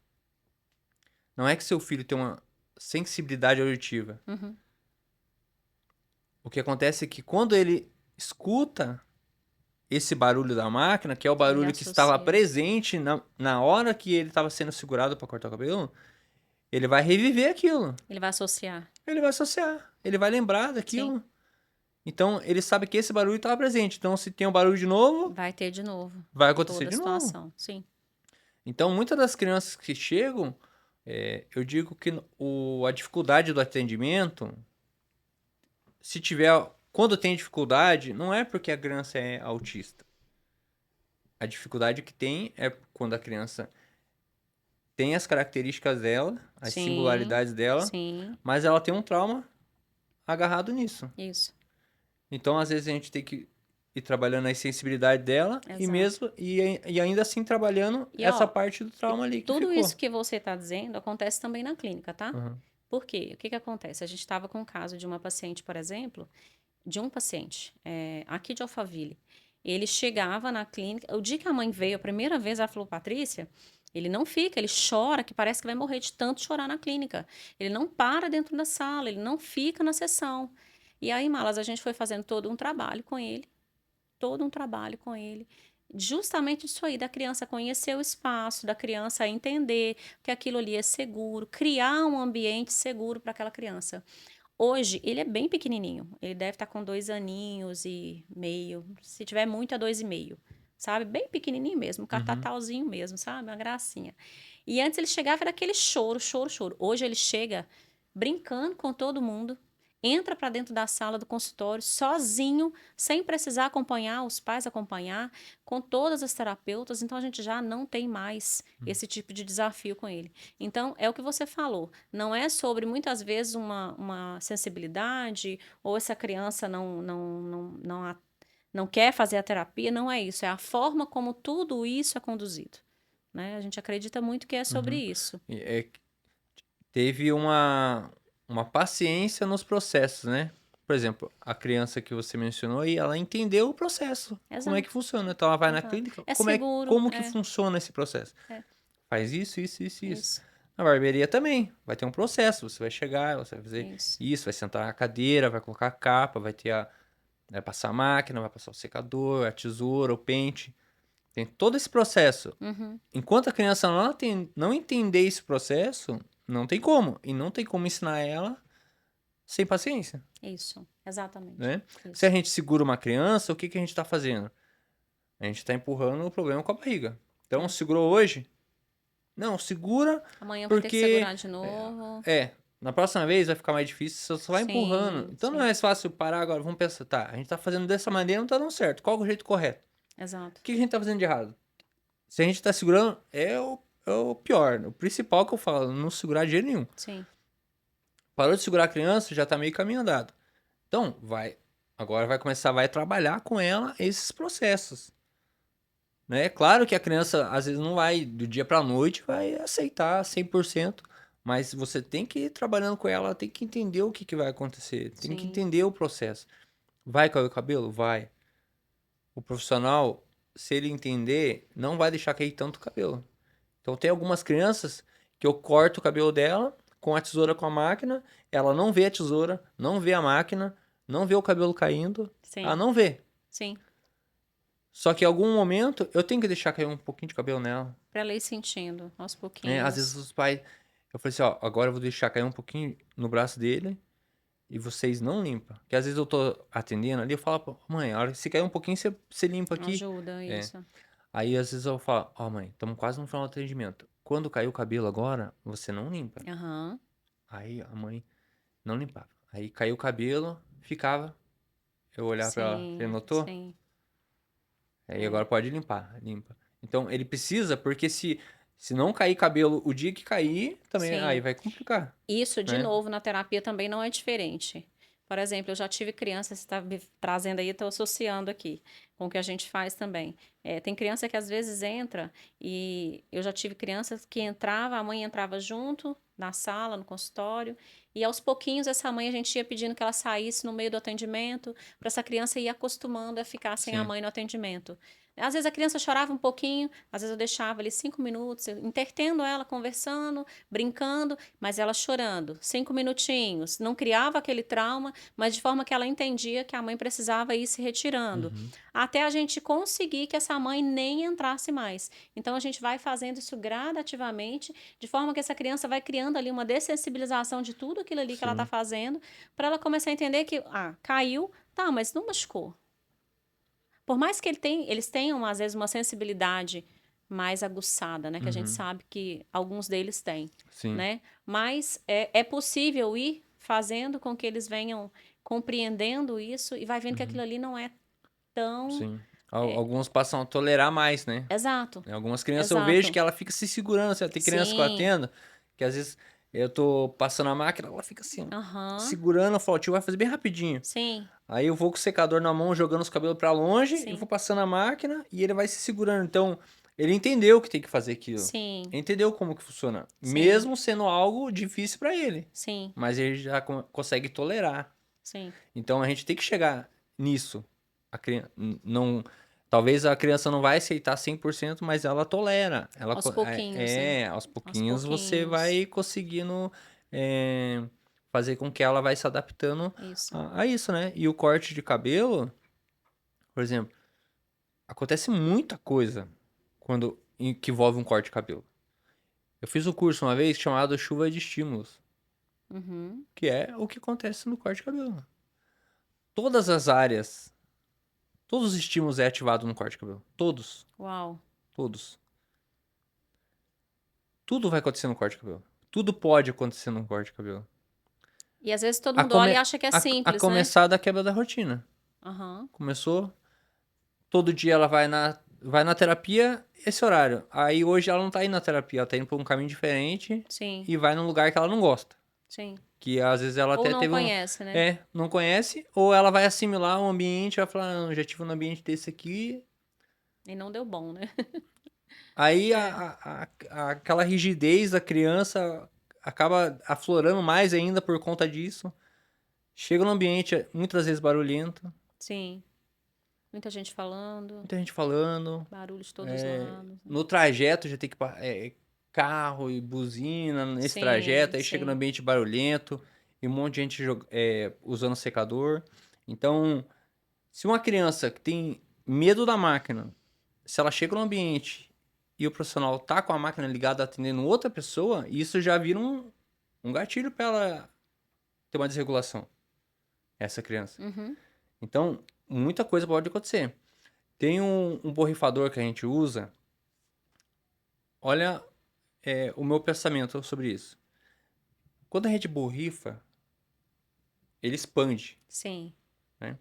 não é que seu filho tem uma sensibilidade auditiva. Uhum. O que acontece é que quando ele escuta esse barulho da máquina, que é o Ele barulho que estava associa. presente na hora que ele estava sendo segurado para cortar o cabelo, ele vai reviver aquilo. Ele vai associar. Ele vai associar, ele vai lembrar Sim. daquilo. Então, ele sabe que esse barulho estava presente. Então, se tem um barulho de novo, Vai ter de novo. vai acontecer Toda a de novo. situação. Sim. Então, muitas das crianças que chegam, eu digo que a dificuldade do atendimento, se tiver, quando tem dificuldade, não é porque a criança é autista. A dificuldade que tem é quando a criança tem as características dela, as Sim. singularidades dela, Sim. mas ela tem um trauma agarrado nisso. Isso. Então, às vezes, a gente tem que ir trabalhando a sensibilidade dela e Exato. mesmo e ainda assim trabalhando E essa ó, parte do e trauma ali que tudo ficou. isso que você está dizendo acontece também na clínica, tá? Uhum. Por quê? O que que acontece? A gente estava com um caso de uma paciente, por exemplo, de um paciente aqui de Alphaville. Ele chegava na clínica, o dia que a mãe veio a primeira vez, ela falou, Patrícia, ele não fica, ele chora, que parece que vai morrer de tanto chorar na clínica. Ele não para dentro da sala, ele não fica na sessão. E aí, Malas, a gente foi fazendo todo um trabalho com ele, justamente isso aí, da criança conhecer o espaço, da criança entender que aquilo ali é seguro, criar um ambiente seguro para aquela criança. Hoje, ele é bem pequenininho. Ele deve estar com 2 aninhos e meio. Se tiver muito, é 2 e meio. Sabe? Bem pequenininho mesmo. Um Uhum. catatalzinho mesmo, sabe? Uma gracinha. E antes ele chegava, era aquele choro, choro, choro. Hoje ele chega brincando com todo mundo. Entra para dentro da sala do consultório sozinho, sem precisar acompanhar, os pais acompanhar, com todas as terapeutas. Então a gente já não tem mais esse tipo de desafio com ele. Então, é o que você falou. Não é sobre, muitas vezes, uma sensibilidade, ou essa criança não quer fazer a terapia, não é isso. É a forma como tudo isso é conduzido. Né? A gente acredita muito que é sobre Uhum. isso. Teve uma paciência nos processos, né? Por exemplo, a criança que você mencionou aí, ela entendeu o processo, como é que Exato, funciona. Então ela vai na exato. clínica, É seguro, como que funciona esse processo? é Faz isso, isso, isso, isso. isso, Na barbearia também, vai ter um processo, você vai chegar, você vai fazer isso. isso, vai sentar na cadeira, vai colocar a capa, vai passar a máquina, vai passar o secador, a tesoura, o pente. Tem todo esse processo. Uhum, Enquanto a criança não entender esse processo, não tem como. E não tem como ensinar ela sem paciência, isso, exatamente. né? Se a Isso. gente segura uma criança, o que que a gente está fazendo? A gente está empurrando o problema com a barriga. Então, É. segurou hoje? Não, segura Amanhã vai ter que porque... segurar de novo. na próxima vez vai ficar mais difícil, você só vai empurrando. Sim, Então não é sim, mais fácil parar agora, vamos pensar, tá, a gente tá fazendo dessa maneira, não tá dando certo. Qual é o jeito correto? exato. O que a gente tá fazendo de errado? Se a gente tá segurando, é o pior. O principal que eu falo, não segurar de jeito nenhum. Sim, Parou de segurar a criança, já tá meio caminho andado. Então, agora vai trabalhar com ela esses processos. Né? Claro que a criança, às vezes, não vai, do dia pra noite, vai aceitar 100%, mas você tem que ir trabalhando com ela, tem que entender o que, que vai acontecer, tem que sim, entender o processo. Vai cair o cabelo? Vai. O profissional, se ele entender, não vai deixar cair tanto cabelo. Então, tem algumas crianças que eu corto o cabelo dela com a tesoura com a máquina, ela não vê a tesoura, não vê a máquina, não vê o cabelo caindo, ela sim, não vê. sim. Só que em algum momento eu tenho que deixar cair um pouquinho de cabelo nela. Para ela ir sentindo aos Né? Às vezes pouquinhos. os pais. Eu falei assim, ó, agora eu vou deixar cair um pouquinho no braço dele e vocês não limpam. Porque às vezes eu tô atendendo ali, eu falo, pô, mãe, a hora que se cair um pouquinho, você limpa aqui. Ajuda, É. isso. Aí às vezes eu falo, ó, mãe, estamos quase no final do atendimento. Quando caiu o cabelo agora, você não limpa. Aham. Aí a mãe não limpava. Aí caiu o cabelo, ficava. Eu olhar pra ela, você Sim, notou? sim. Aí É. agora pode limpar, limpa. Então ele precisa, porque se não cair cabelo o dia que cair, também aí Sim. vai complicar, Isso, de né? novo, na terapia também não é diferente. Por exemplo, eu já tive crianças, você está me trazendo aí, estou associando aqui com o que a gente faz também. Tem criança que às vezes entra e eu já tive crianças que entrava, a mãe entrava junto na sala, no consultório, e aos pouquinhos essa mãe a gente ia pedindo que ela saísse no meio do atendimento, para essa criança ir acostumando a ficar sem a Sim. mãe no atendimento. Às vezes a criança chorava um pouquinho, às vezes eu deixava ali 5 minutos, entretendo ela, conversando, brincando, mas ela chorando, 5 minutinhos, não criava aquele trauma, mas de forma que ela entendia que a mãe precisava ir se retirando, Uhum. até a gente conseguir que essa mãe nem entrasse mais. Então a gente vai fazendo isso gradativamente, de forma que essa criança vai criando ali uma dessensibilização de tudo aquilo ali que ela está Sim. fazendo, para ela começar a entender que, caiu, tá, mas não machucou. Por mais que eles tenham, às vezes, uma sensibilidade mais aguçada, né? Que a gente Uhum. sabe que alguns deles têm, Sim. né? Mas é possível ir fazendo com que eles venham compreendendo isso e vai vendo que Uhum. aquilo ali não é tão... Sim. é, Alguns passam a tolerar mais, né? exato, Algumas crianças eu vejo exato. que ela fica se segurando, assim, tem criança que eu Sim, atendo, que às vezes eu tô passando a máquina, ela fica assim, ó, aham, segurando, eu falo, tio, vai fazer bem rapidinho. sim, Aí eu vou com o secador na mão, jogando os cabelos pra longe, e vou sim, passando a máquina e ele vai se segurando. Então, ele entendeu que tem que fazer aquilo. sim, Ele entendeu como que funciona. sim, Mesmo sendo algo difícil pra ele. sim, Mas ele já consegue tolerar. sim. Então a gente tem que chegar nisso. A criança não, talvez a criança não vai aceitar 100%, mas ela tolera. Aos pouquinhos, né? Aos Aos pouquinhos você pouquinhos. vai conseguindo é, fazer com que ela vai se adaptando Isso. a isso, né? E o corte de cabelo, por exemplo, acontece muita coisa que envolve um corte de cabelo. Eu fiz um curso uma vez chamado Chuva de Estímulos. Uhum. que é o que acontece no corte de cabelo. Todas as áreas, todos os estímulos é ativado no corte de cabelo. Todos. Uau. Todos. Tudo vai acontecer no corte de cabelo. Tudo pode acontecer no corte de cabelo. E às vezes todo A, mundo olha e come... acha que é a simples, né? começar da quebra da rotina. Aham. Começou, todo dia ela vai na terapia esse horário. Aí hoje ela não tá indo na terapia, ela tá indo por um caminho diferente Sim, e vai num lugar que ela não gosta. sim. Que às vezes ela Ou até não teve um. conhece, né? É, não conhece, ou ela vai assimilar o ambiente, vai falar, não, já tive um ambiente desse aqui. E não deu bom, né? Aí É. aquela rigidez da criança acaba aflorando mais ainda por conta disso. Chega no ambiente muitas vezes barulhento, Sim. Muita gente falando, muita gente falando. barulho de todos os lados, né? No trajeto já tem que carro e buzina nesse Sim, trajeto, aí chega no sim. ambiente barulhento e um monte de gente usando secador. Então, se uma criança que tem medo da máquina, se ela chega no ambiente e o profissional tá com a máquina ligada atendendo outra pessoa, isso já vira um gatilho para ela ter uma desregulação, essa criança. Uhum. Então, muita coisa pode acontecer. Tem um borrifador que a gente usa. Olha, o meu pensamento sobre isso. Quando a gente borrifa, ele expande, Sim. né?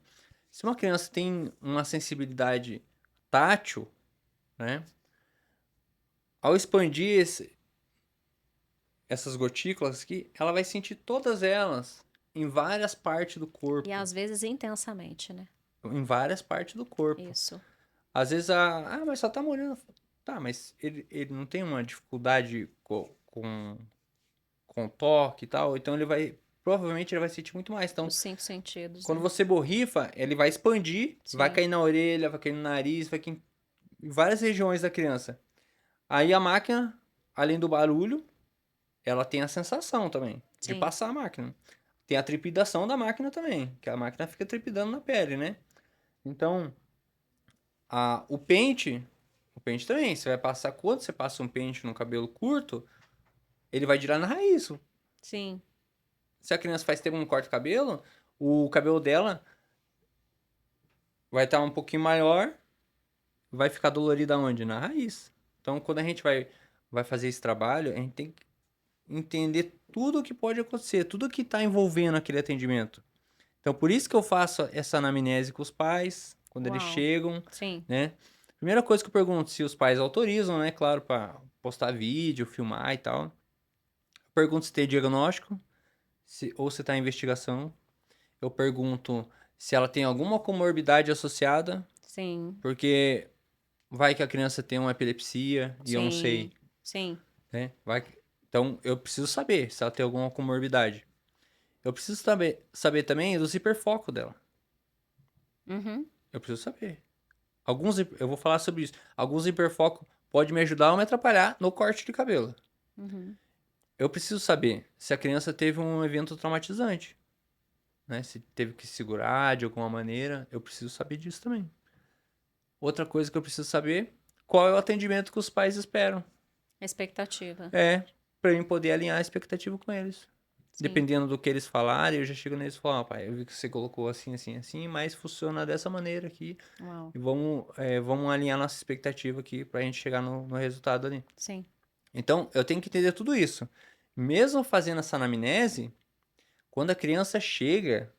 Se uma criança tem uma sensibilidade tátil, né? Ao expandir essas gotículas aqui, ela vai sentir todas elas em várias partes do E corpo. às vezes intensamente, né? Em várias partes do corpo. Isso. Às vezes, mas só tá molhando. Tá, mas ele não tem uma dificuldade com toque e tal, então provavelmente ele vai sentir muito mais. Então, Os cinco sentidos, quando né? você borrifa, ele vai expandir, vai Sim. cair na orelha, vai cair no nariz, vai cair em várias regiões da criança. Aí a máquina, além do barulho, ela tem a sensação também de Sim. passar a máquina. Tem a trepidação da máquina também, que a máquina fica trepidando na pele, né? Então, o pente também, você vai passar, quando você passa um pente no cabelo curto, ele vai direto na raiz. Sim. Se a criança faz tempo no corte de cabelo, o cabelo dela vai estar um pouquinho maior, vai ficar dolorido aonde? Na raiz. Então, quando a gente vai fazer esse trabalho, a gente tem que entender tudo o que pode acontecer, tudo que está envolvendo aquele atendimento. Então, por isso que eu faço essa anamnese com os pais, quando eles Uau. chegam, Sim. né? Primeira coisa que eu pergunto, se os pais autorizam, né? Claro, para postar vídeo, filmar e tal. Eu pergunto se tem diagnóstico, ou se está em investigação. Eu pergunto se ela tem alguma comorbidade associada, Sim. porque vai que a criança tem uma epilepsia e eu não sei, Sim. Sim. né? Então, eu preciso saber se ela tem alguma comorbidade. Eu preciso saber também dos hiperfocos dela. Uhum. Eu preciso saber. Eu vou falar sobre isso. Alguns hiperfocos podem me ajudar ou me atrapalhar no corte de cabelo. Uhum. Eu preciso saber se a criança teve um evento traumatizante, né? Se teve que segurar de alguma maneira, eu preciso saber disso também. Outra coisa que eu preciso saber, qual é o atendimento que os pais esperam. Expectativa. Para eu poder alinhar a expectativa com eles. Sim. Dependendo do que eles falarem, eu já chego neles e falo, pai, eu vi que você colocou assim, assim, assim, mas funciona dessa maneira aqui. Uau. E vamos alinhar nossa expectativa aqui pra gente chegar no resultado ali. Sim. Então, eu tenho que entender tudo isso. Mesmo fazendo essa anamnese, quando a criança chega,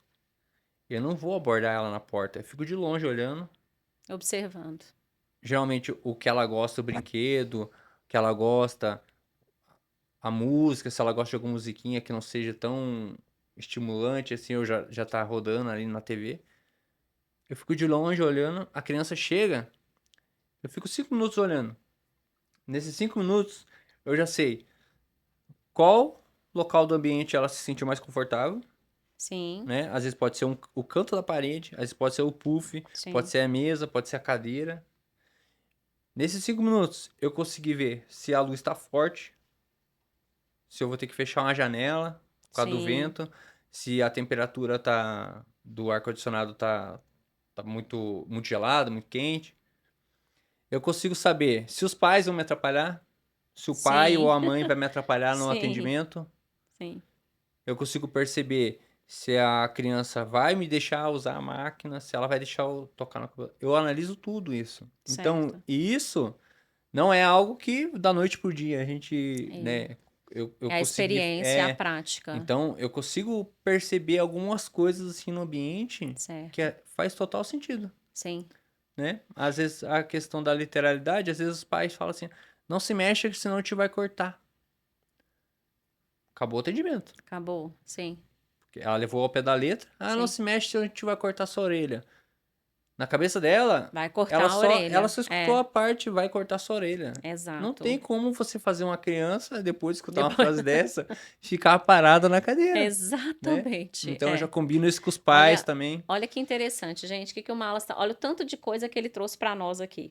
eu não vou abordar ela na porta. Eu fico de longe olhando. Observando. Geralmente, o que ela gosta, o brinquedo, o que ela gosta, a música, se ela gosta de alguma musiquinha que não seja tão estimulante, assim, eu já tá rodando ali na TV. Eu fico de longe olhando, a criança chega, eu fico 5 minutos olhando. Nesses 5 minutos, eu já sei qual local do ambiente ela se sentiu mais confortável, Sim. né? Às vezes pode ser o canto da parede, às vezes pode ser o puff, pode Sim. ser a mesa, pode ser a cadeira. Nesses 5 minutos, eu consegui ver se a luz está forte, se eu vou ter que fechar uma janela por causa do Sim. vento, se a temperatura do ar-condicionado tá muito gelada, muito quente. Eu consigo saber se os pais vão me atrapalhar, se o pai ou Sim. a mãe vai me atrapalhar no Sim. atendimento. Sim. eu consigo perceber se a criança vai me deixar usar a máquina, se ela vai deixar eu tocar no cabelo. Eu analiso tudo isso. Então, Certo. e isso não é algo que da noite pro dia a gente, É. né, eu É a consegui, experiência, a prática. então eu consigo perceber algumas coisas assim no ambiente que Certo. faz total sentido, Sim. né? Às vezes a questão da literalidade, às vezes os pais falam assim, não se mexa que senão te vai cortar. Acabou o atendimento. Acabou. Sim. Porque ela levou ao pé da letra, não Sim. se mexe senão a gente vai cortar sua orelha. Na cabeça dela, Vai cortar ela a só, ela orelha. só escutou É, a parte vai cortar sua orelha. Não tem exato. como você fazer uma criança, depois de escutar uma Depois... frase dessa, ficar parada na cadeira, né? Exatamente. Então eu já É. combino isso com os pais Olha, também. olha que interessante, gente. O que o Malas tá... Olha o tanto de coisa que ele trouxe para nós aqui.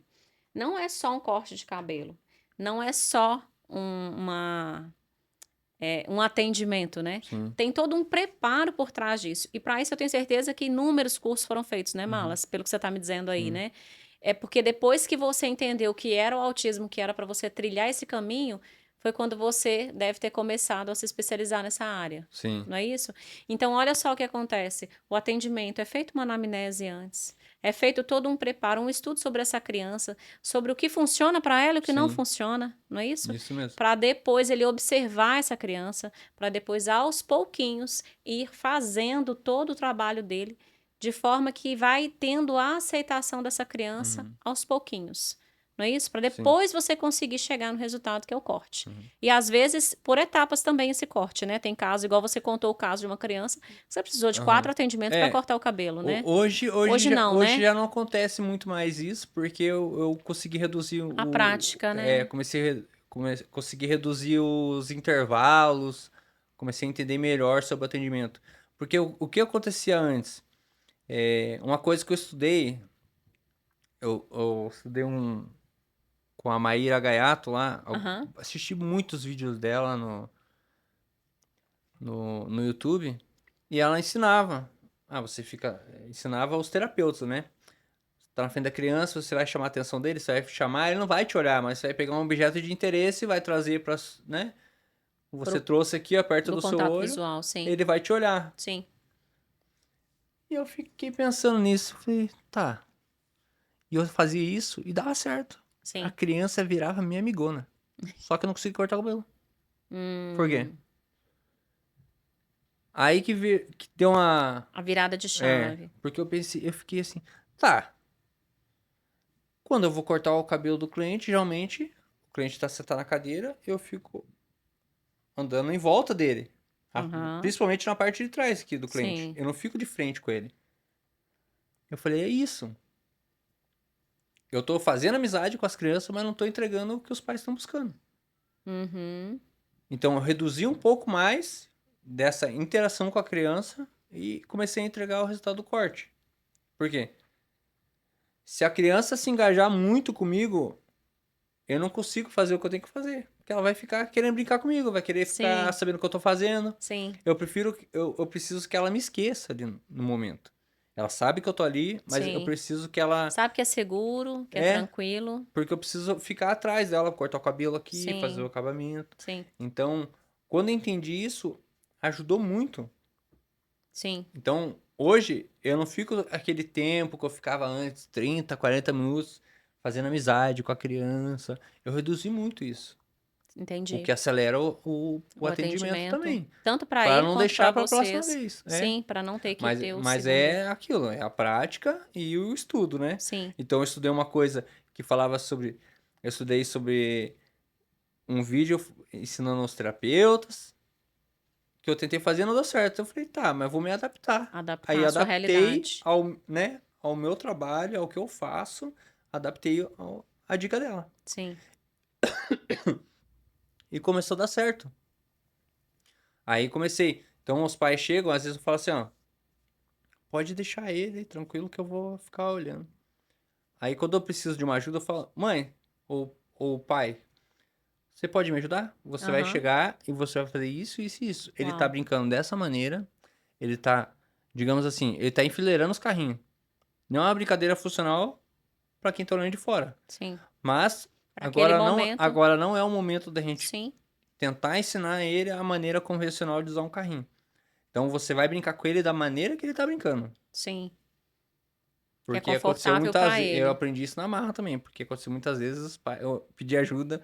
Não é só um corte de cabelo. Não é só um atendimento, né? Sim. Tem todo um preparo por trás disso. E para isso eu tenho certeza que inúmeros cursos foram feitos, né, Uhum. Malas? Pelo que você está me dizendo aí, Sim. né? É porque depois que você entendeu o que era o autismo, que era para você trilhar esse caminho, foi quando você deve ter começado a se especializar nessa área. Sim. Não é isso? Então, olha só o que acontece. O atendimento é feito uma anamnese antes. É feito todo um preparo, um estudo sobre essa criança, sobre o que funciona para ela e o que não Sim. funciona, não é isso? Isso mesmo. Para depois ele observar essa criança, para depois, aos pouquinhos, ir fazendo todo o trabalho dele, de forma que vai tendo a aceitação dessa criança Uhum. aos pouquinhos. Não é isso? Para Sim. depois você conseguir chegar no resultado que é o corte. Uhum. E às vezes, por etapas também esse corte, né? Tem caso, igual você contou o caso de uma criança, você precisou de 4 Aham. atendimentos para cortar o cabelo, né? Hoje Não, hoje né? já não acontece muito mais isso, porque eu consegui reduzir A prática, né? consegui reduzir os intervalos, comecei a entender melhor sobre o atendimento. Porque o que acontecia antes? Uma coisa que eu estudei, eu estudei com a Maíra Gaiato lá, Aham. assisti muitos vídeos dela no YouTube, e ela ensinava. Ensinava os terapeutas, né? Tá na frente da criança, você vai chamar a atenção dele, você vai chamar, ele não vai te olhar, mas você vai pegar um objeto de interesse e vai trazer pra, né? Você trouxe aqui, ó, perto Do do seu contato olho, visual, sim. ele vai te olhar. Sim. E eu fiquei pensando nisso, falei, tá. E eu fazia isso e dava certo. A Sim. criança virava minha amigona. Só que eu não conseguia cortar o cabelo. Por quê? Aí que deu uma... A virada de chave. Porque eu fiquei assim, tá. Quando eu vou cortar o cabelo do cliente, geralmente, o cliente tá sentado na cadeira, eu fico andando em volta dele. Aham. Principalmente na parte de trás aqui do cliente. Sim. Eu não fico de frente com ele. Eu falei, é isso. Eu tô fazendo amizade com as crianças, mas não tô entregando o que os pais estão buscando. Uhum. Então eu reduzi um pouco mais dessa interação com a criança e comecei a entregar o resultado do corte. Por quê? Se a criança se engajar muito comigo, eu não consigo fazer o que eu tenho que fazer. Porque ela vai ficar querendo brincar comigo, vai querer ficar Sim. sabendo o que eu tô fazendo. Sim. Eu preciso que ela me esqueça no momento. Ela sabe que eu tô ali, mas eu Sim. preciso que ela... Sabe que é seguro, que é tranquilo. Porque eu preciso ficar atrás dela, cortar o cabelo aqui, Sim. fazer o acabamento. Sim. Então, quando eu entendi isso, ajudou muito. Sim. Então, hoje, eu não fico aquele tempo que eu ficava antes, 30, 40 minutos, fazendo amizade com a criança. Eu reduzi muito isso. Entendi. O que acelera o atendimento também. Tanto para Para ele não quanto deixar para para a próxima vocês. vez. Sim, para não ter que ter o Mas segundo. é aquilo, é a prática e o estudo, né? Sim. Então, eu estudei uma coisa que falava sobre... Eu estudei sobre um vídeo ensinando aos terapeutas, que eu tentei fazer e não deu certo. Eu falei, tá, mas vou me adaptar. Adaptar Aí a sua adaptei realidade. ao meu trabalho, ao que eu faço, adaptei a dica dela. Sim. E começou a dar certo. Aí comecei. Então os pais chegam, às vezes eu falo assim, ó, pode deixar ele tranquilo que eu vou ficar olhando. Aí quando eu preciso de uma ajuda, eu falo, mãe ou pai, você pode me ajudar? Você vai Aham. chegar e você vai fazer isso, isso e isso. Ele tá Uau. brincando dessa maneira, ele tá, digamos assim, ele tá enfileirando os carrinhos. Não é uma brincadeira funcional pra quem tá olhando de fora. Sim. Mas Pra aquele agora momento. agora não é o momento da gente Sim. tentar ensinar ele a maneira convencional de usar um carrinho. Então você vai brincar com ele da maneira que ele tá brincando. Sim. Que é Porque aconteceu confortável muitas para vezes. Eu ele. aprendi isso na marra também. Porque aconteceu muitas vezes os pais. Eu pedi ajuda.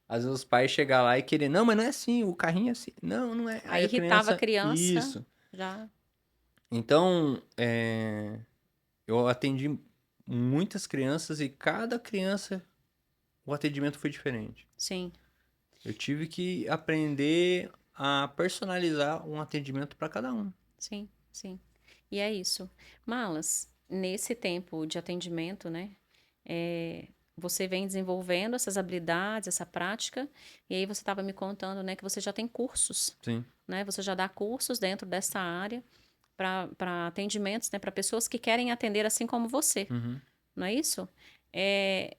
Às vezes os pais chegam lá e querem. Não, mas não é assim. O carrinho é assim. Não, não é. Aí Aí a irritava a criança. criança, Isso. já. Então, eu atendi muitas crianças e cada criança o atendimento foi diferente. Sim, Eu tive que aprender a personalizar um atendimento para cada um. sim, sim. E é isso. Malas, nesse tempo de atendimento, né? Você vem desenvolvendo essas habilidades, essa prática, e aí você estava me contando, né, que você já tem cursos, Sim. né? Você já dá cursos dentro dessa área para atendimentos, né, para pessoas que querem atender assim como você, Uhum. não é isso? É,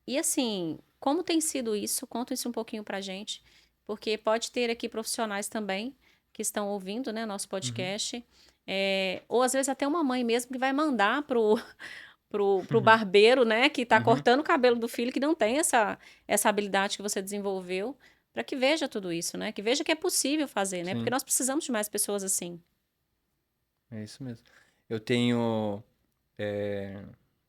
e assim, como tem sido isso? Conta isso um pouquinho pra gente, porque pode ter aqui profissionais também que estão ouvindo, né, nosso Uhum. podcast, ou às vezes até uma mãe mesmo que vai mandar pro Uhum. barbeiro, né, que tá Uhum. cortando o cabelo do filho, que não tem essa habilidade que você desenvolveu, para que veja tudo isso, né, que veja que é possível fazer, né, porque Sim, nós precisamos de mais pessoas assim. é isso mesmo. Eu tenho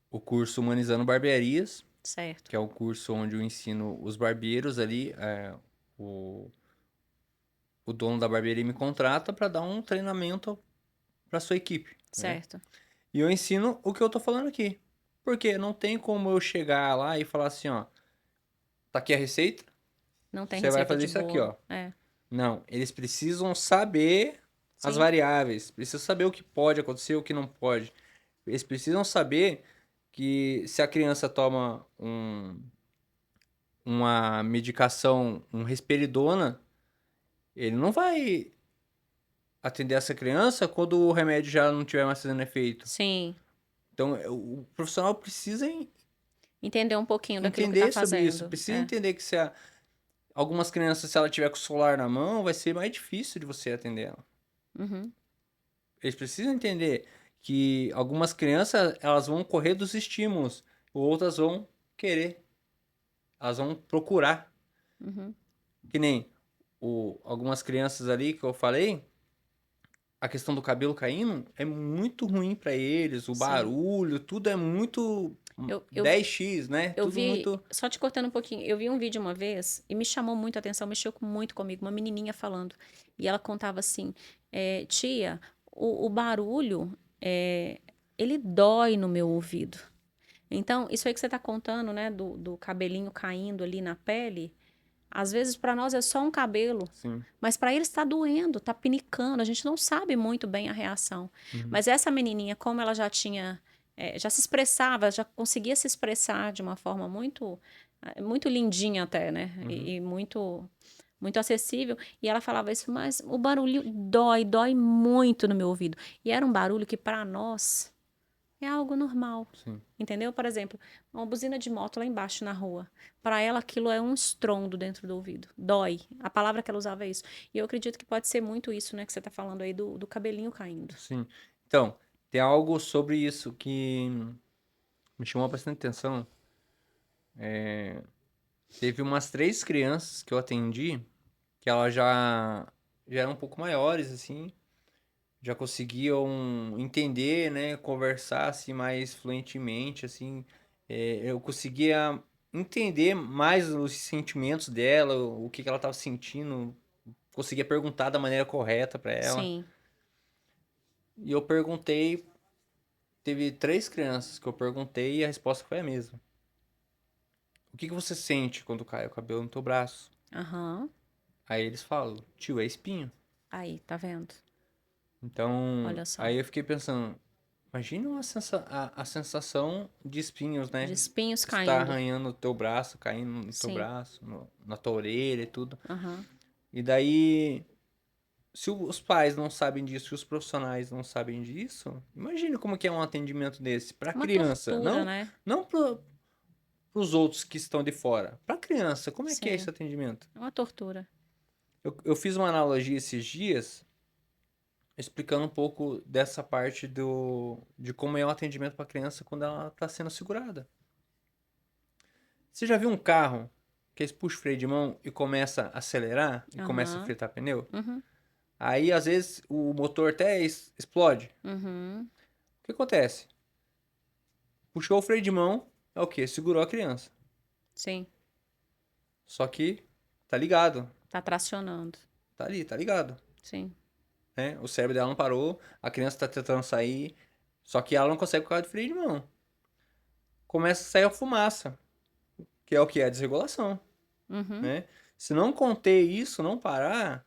o curso Humanizando Barbearias, Certo, que é o curso onde eu ensino os barbeiros ali. O, o dono da barbearia me contrata para dar um treinamento para sua equipe, né? certo. E eu ensino o que eu tô falando aqui. Porque não tem como eu chegar lá e falar assim, ó, tá aqui a receita, Não tem você vai receita fazer de isso aqui, bolo. ó. É, Não, eles precisam saber as sim, variáveis, precisam saber o que pode acontecer, o que não pode. Eles precisam saber que se a criança toma uma medicação, um risperidona, ele não vai atender essa criança quando o remédio já não estiver mais fazendo efeito. sim. Então, o profissional precisa Entender um pouquinho daquilo que tá entender sobre isso, fazendo. precisa É. entender que algumas crianças, se ela tiver com o celular na mão, vai ser mais difícil de você atender ela. Uhum. Eles precisam entender que algumas crianças, elas vão correr dos estímulos, outras vão querer, elas vão procurar. Uhum. Que nem algumas crianças ali que eu falei, a questão do cabelo caindo é muito ruim pra eles, o Sim. barulho, tudo é muito Eu, eu, 10x, né? eu Tudo vi, muito. só te cortando um pouquinho, eu vi um vídeo uma vez e me chamou muito a atenção, mexeu muito comigo, uma menininha falando. E ela contava assim, tia, o barulho, ele dói no meu ouvido. Então, isso aí que você tá contando, né, do cabelinho caindo ali na pele, às vezes para nós é só um cabelo, Sim. mas para eles está doendo, está pinicando, a gente não sabe muito bem a reação. Uhum. Mas essa menininha, como ela já tinha, já se expressava, já conseguia se expressar de uma forma muito lindinha até, né? Uhum. E muito acessível. E ela falava isso, mas o barulho dói muito no meu ouvido. E era um barulho que para nós é algo normal. Sim. Entendeu? Por exemplo, uma buzina de moto lá embaixo na rua. Para ela, aquilo é um estrondo dentro do ouvido. Dói. A palavra que ela usava é isso. E eu acredito que pode ser muito isso, né? Que você tá falando aí do cabelinho caindo. Sim. Então, tem algo sobre isso que me chamou bastante atenção. Teve umas 3 crianças que eu atendi que elas já eram um pouco maiores, assim, já conseguiam entender, né, conversar assim mais fluentemente, assim, eu conseguia entender mais os sentimentos dela, o que que ela estava sentindo, conseguia perguntar da maneira correta para ela. Sim. E eu perguntei, teve 3 crianças que eu perguntei e a resposta foi a mesma. O que que você sente quando cai o cabelo no teu braço? Aham. Aí eles falam, tio, é espinho. Aí, tá vendo? Então, Olha só. aí eu fiquei pensando, imagina a sensação de espinhos, De né? espinhos Está caindo. arranhando o teu braço, caindo no teu Sim. braço, na tua orelha e tudo. Aham. E daí, se os pais não sabem disso, se os profissionais não sabem disso, imagine como que é um atendimento desse para Uma criança, tortura, né? não para os outros que estão de fora. Para criança, como é que é esse Sim. atendimento? É uma tortura. Eu fiz uma analogia esses dias explicando um pouco dessa parte de como é o atendimento para criança quando ela está sendo segurada. Você já viu um carro que eles puxam o freio de mão e começa a acelerar e começa a Aham. fritar pneu? Uhum. Aí, às vezes, o motor até explode. Uhum. O que acontece? Puxou o freio de mão, é o quê? Segurou a criança. Sim. Só que tá ligado, Tá tracionando. tá ali, tá ligado. Sim. Né? O cérebro dela não parou, a criança tá tentando sair, só que ela não consegue por causa do freio de mão. Começa a sair a fumaça, que é o que? A desregulação, Uhum. né? Se não conter isso, não parar,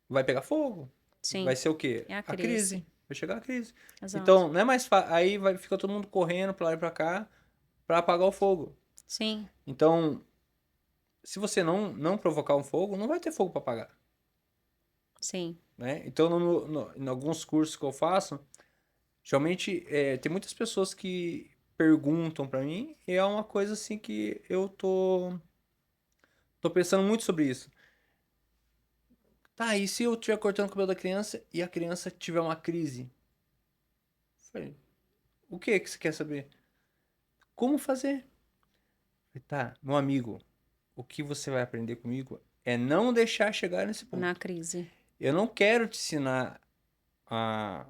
vai pegar fogo. Sim. Vai ser o quê? É a A crise. crise. Vai chegar a crise. Exato. Então, não é mais fácil. Aí vai, fica todo mundo correndo pra lá e pra cá pra apagar o fogo. Sim. Então, se você não provocar um fogo, não vai ter fogo pra apagar, Sim. né? Então, em alguns cursos que eu faço, geralmente tem muitas pessoas que perguntam pra mim e é uma coisa assim que eu tô pensando muito sobre isso. Tá, e se eu estiver cortando o cabelo da criança e a criança tiver uma crise? Falei, o que você quer saber? Como fazer? Falei, tá, meu amigo, o que você vai aprender comigo é não deixar chegar nesse Na ponto. crise. Eu não quero te ensinar a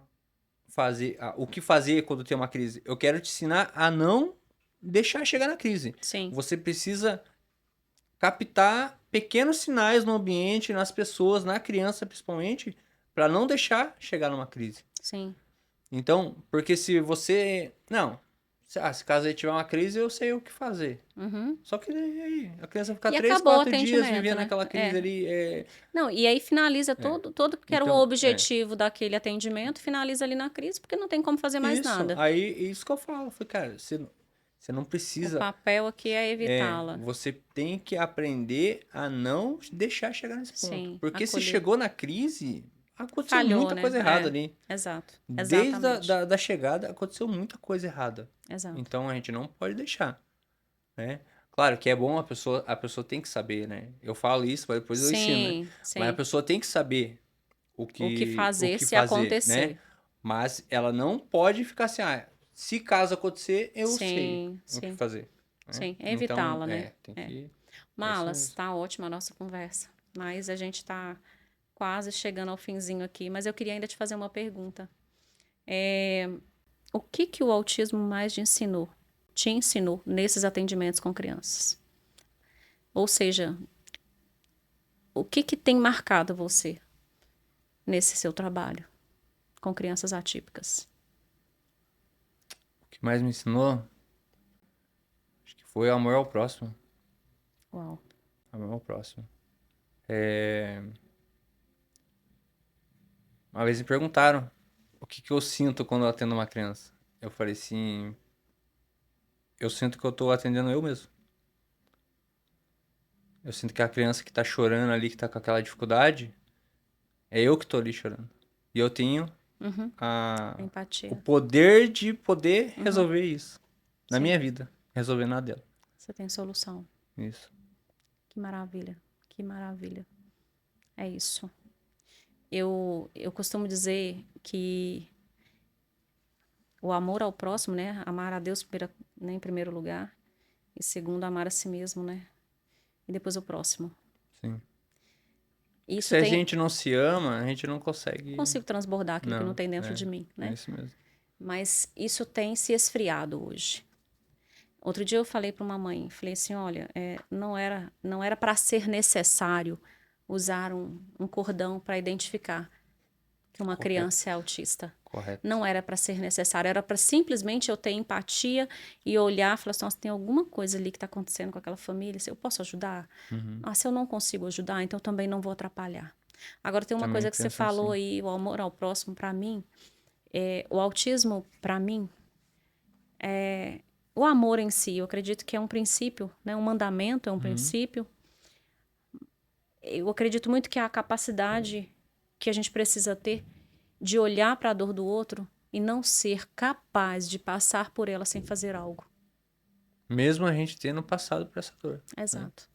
o que fazer quando tem uma crise. Eu quero te ensinar a não deixar chegar na crise. Sim. Você precisa captar pequenos sinais no ambiente, nas pessoas, na criança principalmente, para não deixar chegar numa crise. Sim. Então, porque se você. Não. Se caso ele tiver uma crise, eu sei o que fazer. Uhum. Só que aí a criança fica E 3, acabou o 4 dias atendimento, vivendo né? aquela crise É. ali. Não, e aí finaliza É. todo que era o Então, objetivo daquele atendimento, finaliza ali na crise, porque não tem como fazer mais isso. nada. Aí, isso que eu falo. Falei, cara, você não O precisa. papel aqui é evitá-la. Você tem que aprender a não deixar chegar nesse ponto. Sim, Porque se acolher. chegou na crise, aconteceu Falhou, muita né? coisa errada ali. Exato. Desde Exatamente. da chegada, aconteceu muita coisa errada. Exato. Então a gente não pode deixar, né? Claro que é bom a pessoa tem que saber, né? Eu falo isso, mas depois eu ensino, né? Sim, Mas a sim. pessoa tem que saber O que o fazer que se fazer, né? acontecer. Mas ela não pode ficar assim, se caso acontecer, eu sei Sim, o que sim, fazer, né? sim. É Então, evitá-la, né? tem É. que... É isso Malas, mesmo. tá ótima a nossa conversa. Mas a gente tá quase chegando ao finzinho aqui. Mas eu queria ainda te fazer uma pergunta. O que o autismo mais te ensinou nesses atendimentos com crianças? Ou seja, o que tem marcado você nesse seu trabalho com crianças atípicas? O que mais me ensinou, acho que foi o amor ao próximo. Uau. Amor ao próximo. Uma vez me perguntaram o que eu sinto quando eu atendo uma criança. Eu falei assim, eu sinto que eu tô atendendo eu mesmo. Eu sinto que a criança que tá chorando ali, que tá com aquela dificuldade, é eu que tô ali chorando. E eu tenho Uhum. o Empatia. poder de poder Uhum. resolver isso na Sim, minha vida, resolver na dela. você tem solução. Isso. Que maravilha. Que maravilha. É isso. Eu costumo dizer que o amor ao próximo, né? Amar a Deus né, em primeiro lugar. E segundo, amar a si mesmo, né? E depois o próximo. Sim. Isso Se a tem... gente não se ama, a gente não Não consegue. consigo transbordar aquilo que não Não, tem dentro de mim, é né? isso mesmo. Mas isso tem se esfriado hoje. Outro dia eu falei para uma mãe, falei assim, olha, não era para ser necessário usar um cordão para identificar que uma Correto. criança é autista. Correto. Não era para ser necessário, era para simplesmente eu ter empatia e olhar e falar assim, nossa, tem alguma coisa ali que está acontecendo com aquela família, se eu posso ajudar? Uhum. Se eu não consigo ajudar, então também não vou atrapalhar. Agora tem uma Também coisa que você penso falou assim. aí, o amor ao próximo, para mim, o autismo, para mim, o amor em si, eu acredito que é um princípio, né? Um mandamento é um princípio. Eu acredito muito que é a capacidade que a gente precisa ter de olhar para a dor do outro e não ser capaz de passar por ela sem fazer algo. Mesmo a gente tendo passado por essa dor. Exato,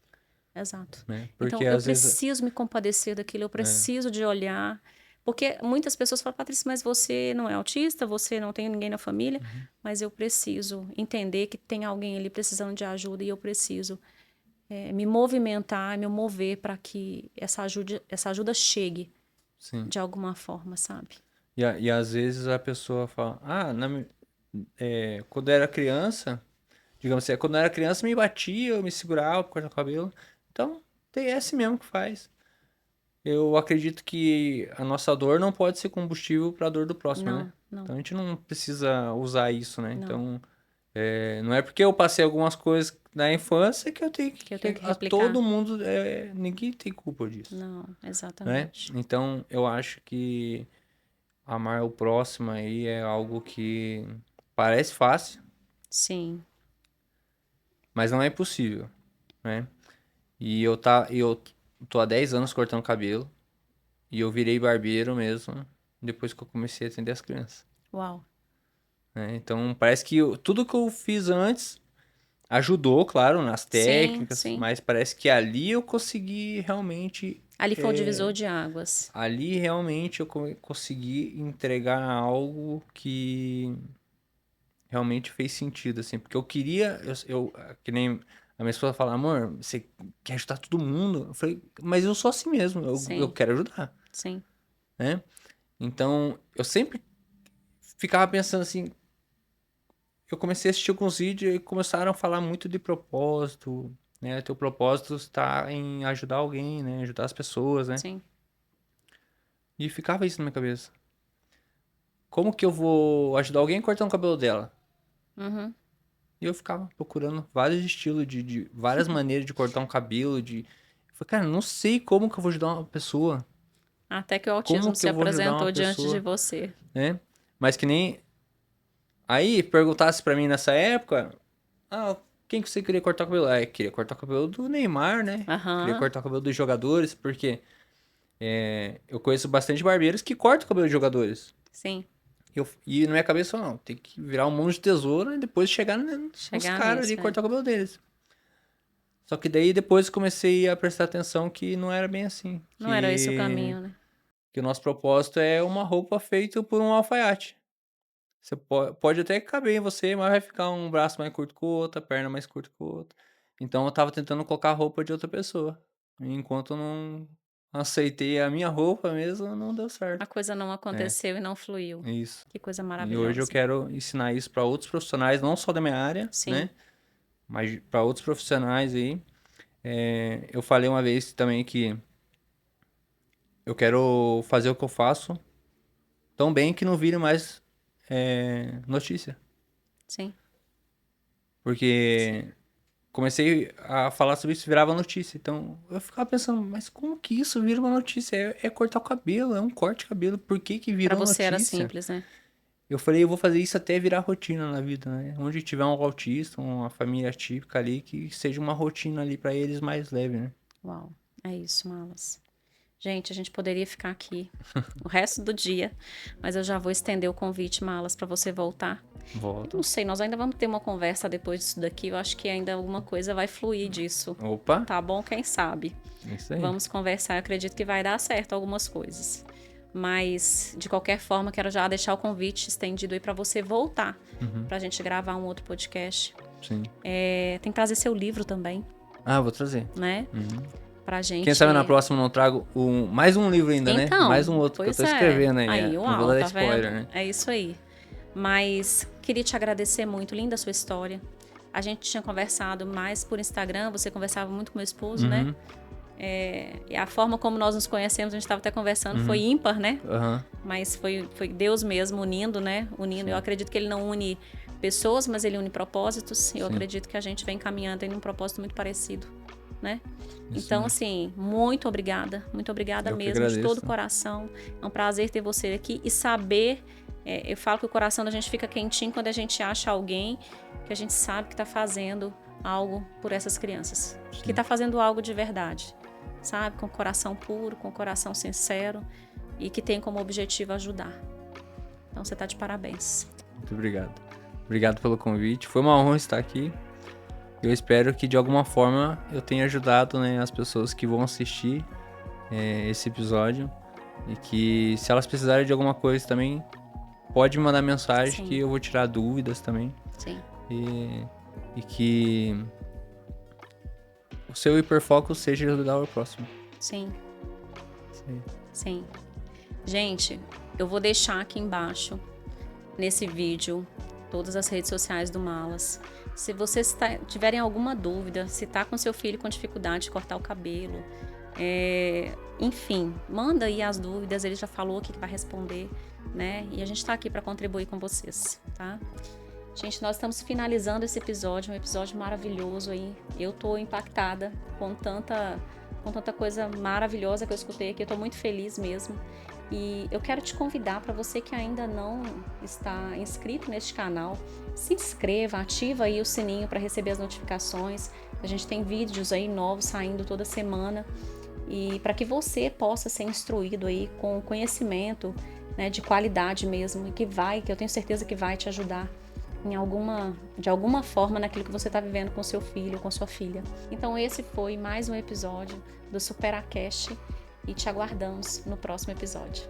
exato. Né? Então, Porque eu às vezes. preciso me compadecer daquilo, eu preciso de olhar. Porque muitas pessoas falam, Patrícia, mas você não é autista, você não tem ninguém na família, mas eu preciso entender que tem alguém ali precisando de ajuda e eu preciso me movimentar, me mover para que essa ajuda chegue Sim. de alguma forma, sabe? E às vezes a pessoa fala, quando eu era criança, digamos assim, quando eu era criança me batia, eu me segurava, cortava o cabelo. Então, tem esse mesmo que faz. Eu acredito que a nossa dor não pode ser combustível para a dor do próximo, né? Não, não, Então a gente não precisa usar isso, né? não. Então, não é porque eu passei algumas coisas na infância que eu tenho Que eu que tenho que a replicar. todo mundo, ninguém tem culpa disso, Não, né? exatamente. Então, eu acho que amar o próximo aí é algo que parece fácil, Sim, mas não é impossível, né? Eu tô há 10 anos cortando cabelo e eu virei barbeiro mesmo depois que eu comecei a atender as crianças, uau. né? Então, parece que tudo que eu fiz antes ajudou, claro, nas Sim, técnicas, sim. mas parece que ali eu consegui realmente, Ali foi o divisor é, de águas. ali realmente eu consegui entregar algo que realmente fez sentido, assim, porque eu queria, que nem a minha esposa fala, amor, você quer ajudar todo mundo? Eu falei, mas eu sou assim mesmo, eu Sim, quero ajudar, sim. né? Então, eu sempre ficava pensando assim, eu comecei a assistir alguns vídeos e começaram a falar muito de propósito, né? Teu propósito está em ajudar alguém, né? Ajudar as pessoas, né? Sim. E ficava isso na minha cabeça. Como que eu vou ajudar alguém cortando o cabelo dela? Uhum. E eu ficava procurando vários estilos, de várias maneiras de cortar um cabelo, Eu falei, cara, não sei como que eu vou ajudar uma pessoa. Até que o Como autismo que se eu vou ajudar uma apresentou diante de pessoa, você. né? Mas que nem... Aí, perguntasse pra mim nessa época, quem que você queria cortar o cabelo? Ah, eu queria cortar o cabelo do Neymar, né? Queria Aham, cortar o cabelo dos jogadores, porque eu conheço bastante barbeiros que cortam o cabelo de jogadores. sim. E na minha cabeça, não, tem que virar um monte de tesoura e depois chegar nos Chegar caras ali e nisso, é. cortar o cabelo deles. Só que daí depois comecei a prestar atenção que não era bem assim. Não era esse o Que, caminho, né? que o nosso propósito é uma roupa feita por um alfaiate. Você pode até caber em você, mas vai ficar um braço mais curto que o outro, a perna mais curta que o outro. Então eu tava tentando colocar a roupa de outra pessoa. Enquanto eu não aceitei a minha roupa mesmo, não deu A certo. coisa não É, aconteceu e não fluiu. isso. Que coisa E hoje eu maravilhosa. quero ensinar isso para outros profissionais, não só da minha área, Sim. né? Mas para outros profissionais aí. Eu falei uma vez também que eu quero fazer o que eu faço tão bem que não vire mais notícia. Sim. Porque comecei a falar sobre isso, virava notícia. Então eu ficava pensando, mas como que isso vira uma notícia? É cortar o cabelo, é um corte de cabelo. Por que que Pra virou você era notícia? simples, né? Eu falei, eu vou fazer isso até virar rotina na vida, né? Onde tiver um autista, uma família típica ali, que seja uma rotina ali pra eles mais leve, né? Uau. É isso, Malas. Gente, a gente poderia ficar aqui o resto do dia, mas eu já vou estender o convite, Malas, para você voltar. Eu Volta. não sei, nós ainda vamos ter uma conversa depois disso daqui. Eu acho que ainda alguma coisa vai fluir disso. Opa, Tá bom? Quem sabe? isso aí. Vamos conversar. Eu acredito que vai dar certo algumas coisas. Mas, de qualquer forma, quero já deixar o convite estendido aí para você voltar, pra gente gravar um outro podcast. Sim. Tem que trazer seu livro também, Vou trazer. né? Pra gente. Quem sabe na próxima eu não trago mais um livro ainda, né? Mais um Então, outro que eu pois tô é. escrevendo aí. Aí, Não vou uau, dar tá spoiler, vendo? né? É isso aí. Mas queria te agradecer muito, linda a sua história. A gente tinha conversado mais por Instagram, você conversava muito com meu esposo, né? Uhum. E a forma como nós nos conhecemos, a gente estava até conversando, foi ímpar, né? Aham. Mas foi Deus mesmo unindo, né? Unindo. Eu acredito que ele não une pessoas, mas ele une propósitos. Eu Sim. acredito que a gente vem caminhando em um propósito muito parecido, né? Isso Então, mesmo. assim, muito obrigada Eu que mesmo, de todo agradeço. o coração. É um prazer ter você aqui e saber. Eu falo que o coração da gente fica quentinho quando a gente acha alguém que a gente sabe que está fazendo algo por essas crianças, que está fazendo algo de verdade, sabe? Com coração puro, com coração sincero e que tem como objetivo ajudar. Então, você está de parabéns. Muito obrigado. Obrigado pelo convite. Foi uma honra estar aqui. Eu espero que de alguma forma eu tenha ajudado, né, as pessoas que vão assistir esse episódio. E que se elas precisarem de alguma coisa também, pode me mandar mensagem. Sim. Que eu vou tirar dúvidas também. Sim, E que o seu hiperfoco seja ajudar o próximo. sim, Isso aí. sim. Gente, eu vou deixar aqui embaixo, nesse vídeo, todas as redes sociais do Malas. Se vocês tiverem alguma dúvida, se tá com seu filho com dificuldade de cortar o cabelo, enfim, manda aí as dúvidas, ele já falou aqui que vai responder, né? E a gente tá aqui para contribuir com vocês, tá? Gente, nós estamos finalizando esse episódio, um episódio maravilhoso aí. Eu tô impactada com tanta coisa maravilhosa que eu escutei aqui, eu tô muito feliz mesmo. E eu quero te convidar, para você que ainda não está inscrito neste canal, se inscreva, ativa aí o sininho para receber as notificações. A gente tem vídeos aí novos saindo toda semana e para que você possa ser instruído aí com conhecimento, né, de qualidade mesmo, e que eu tenho certeza que vai te ajudar de alguma forma naquilo que você está vivendo com seu filho, com sua filha. Então esse foi mais um episódio do SuperaCast e te aguardamos no próximo episódio.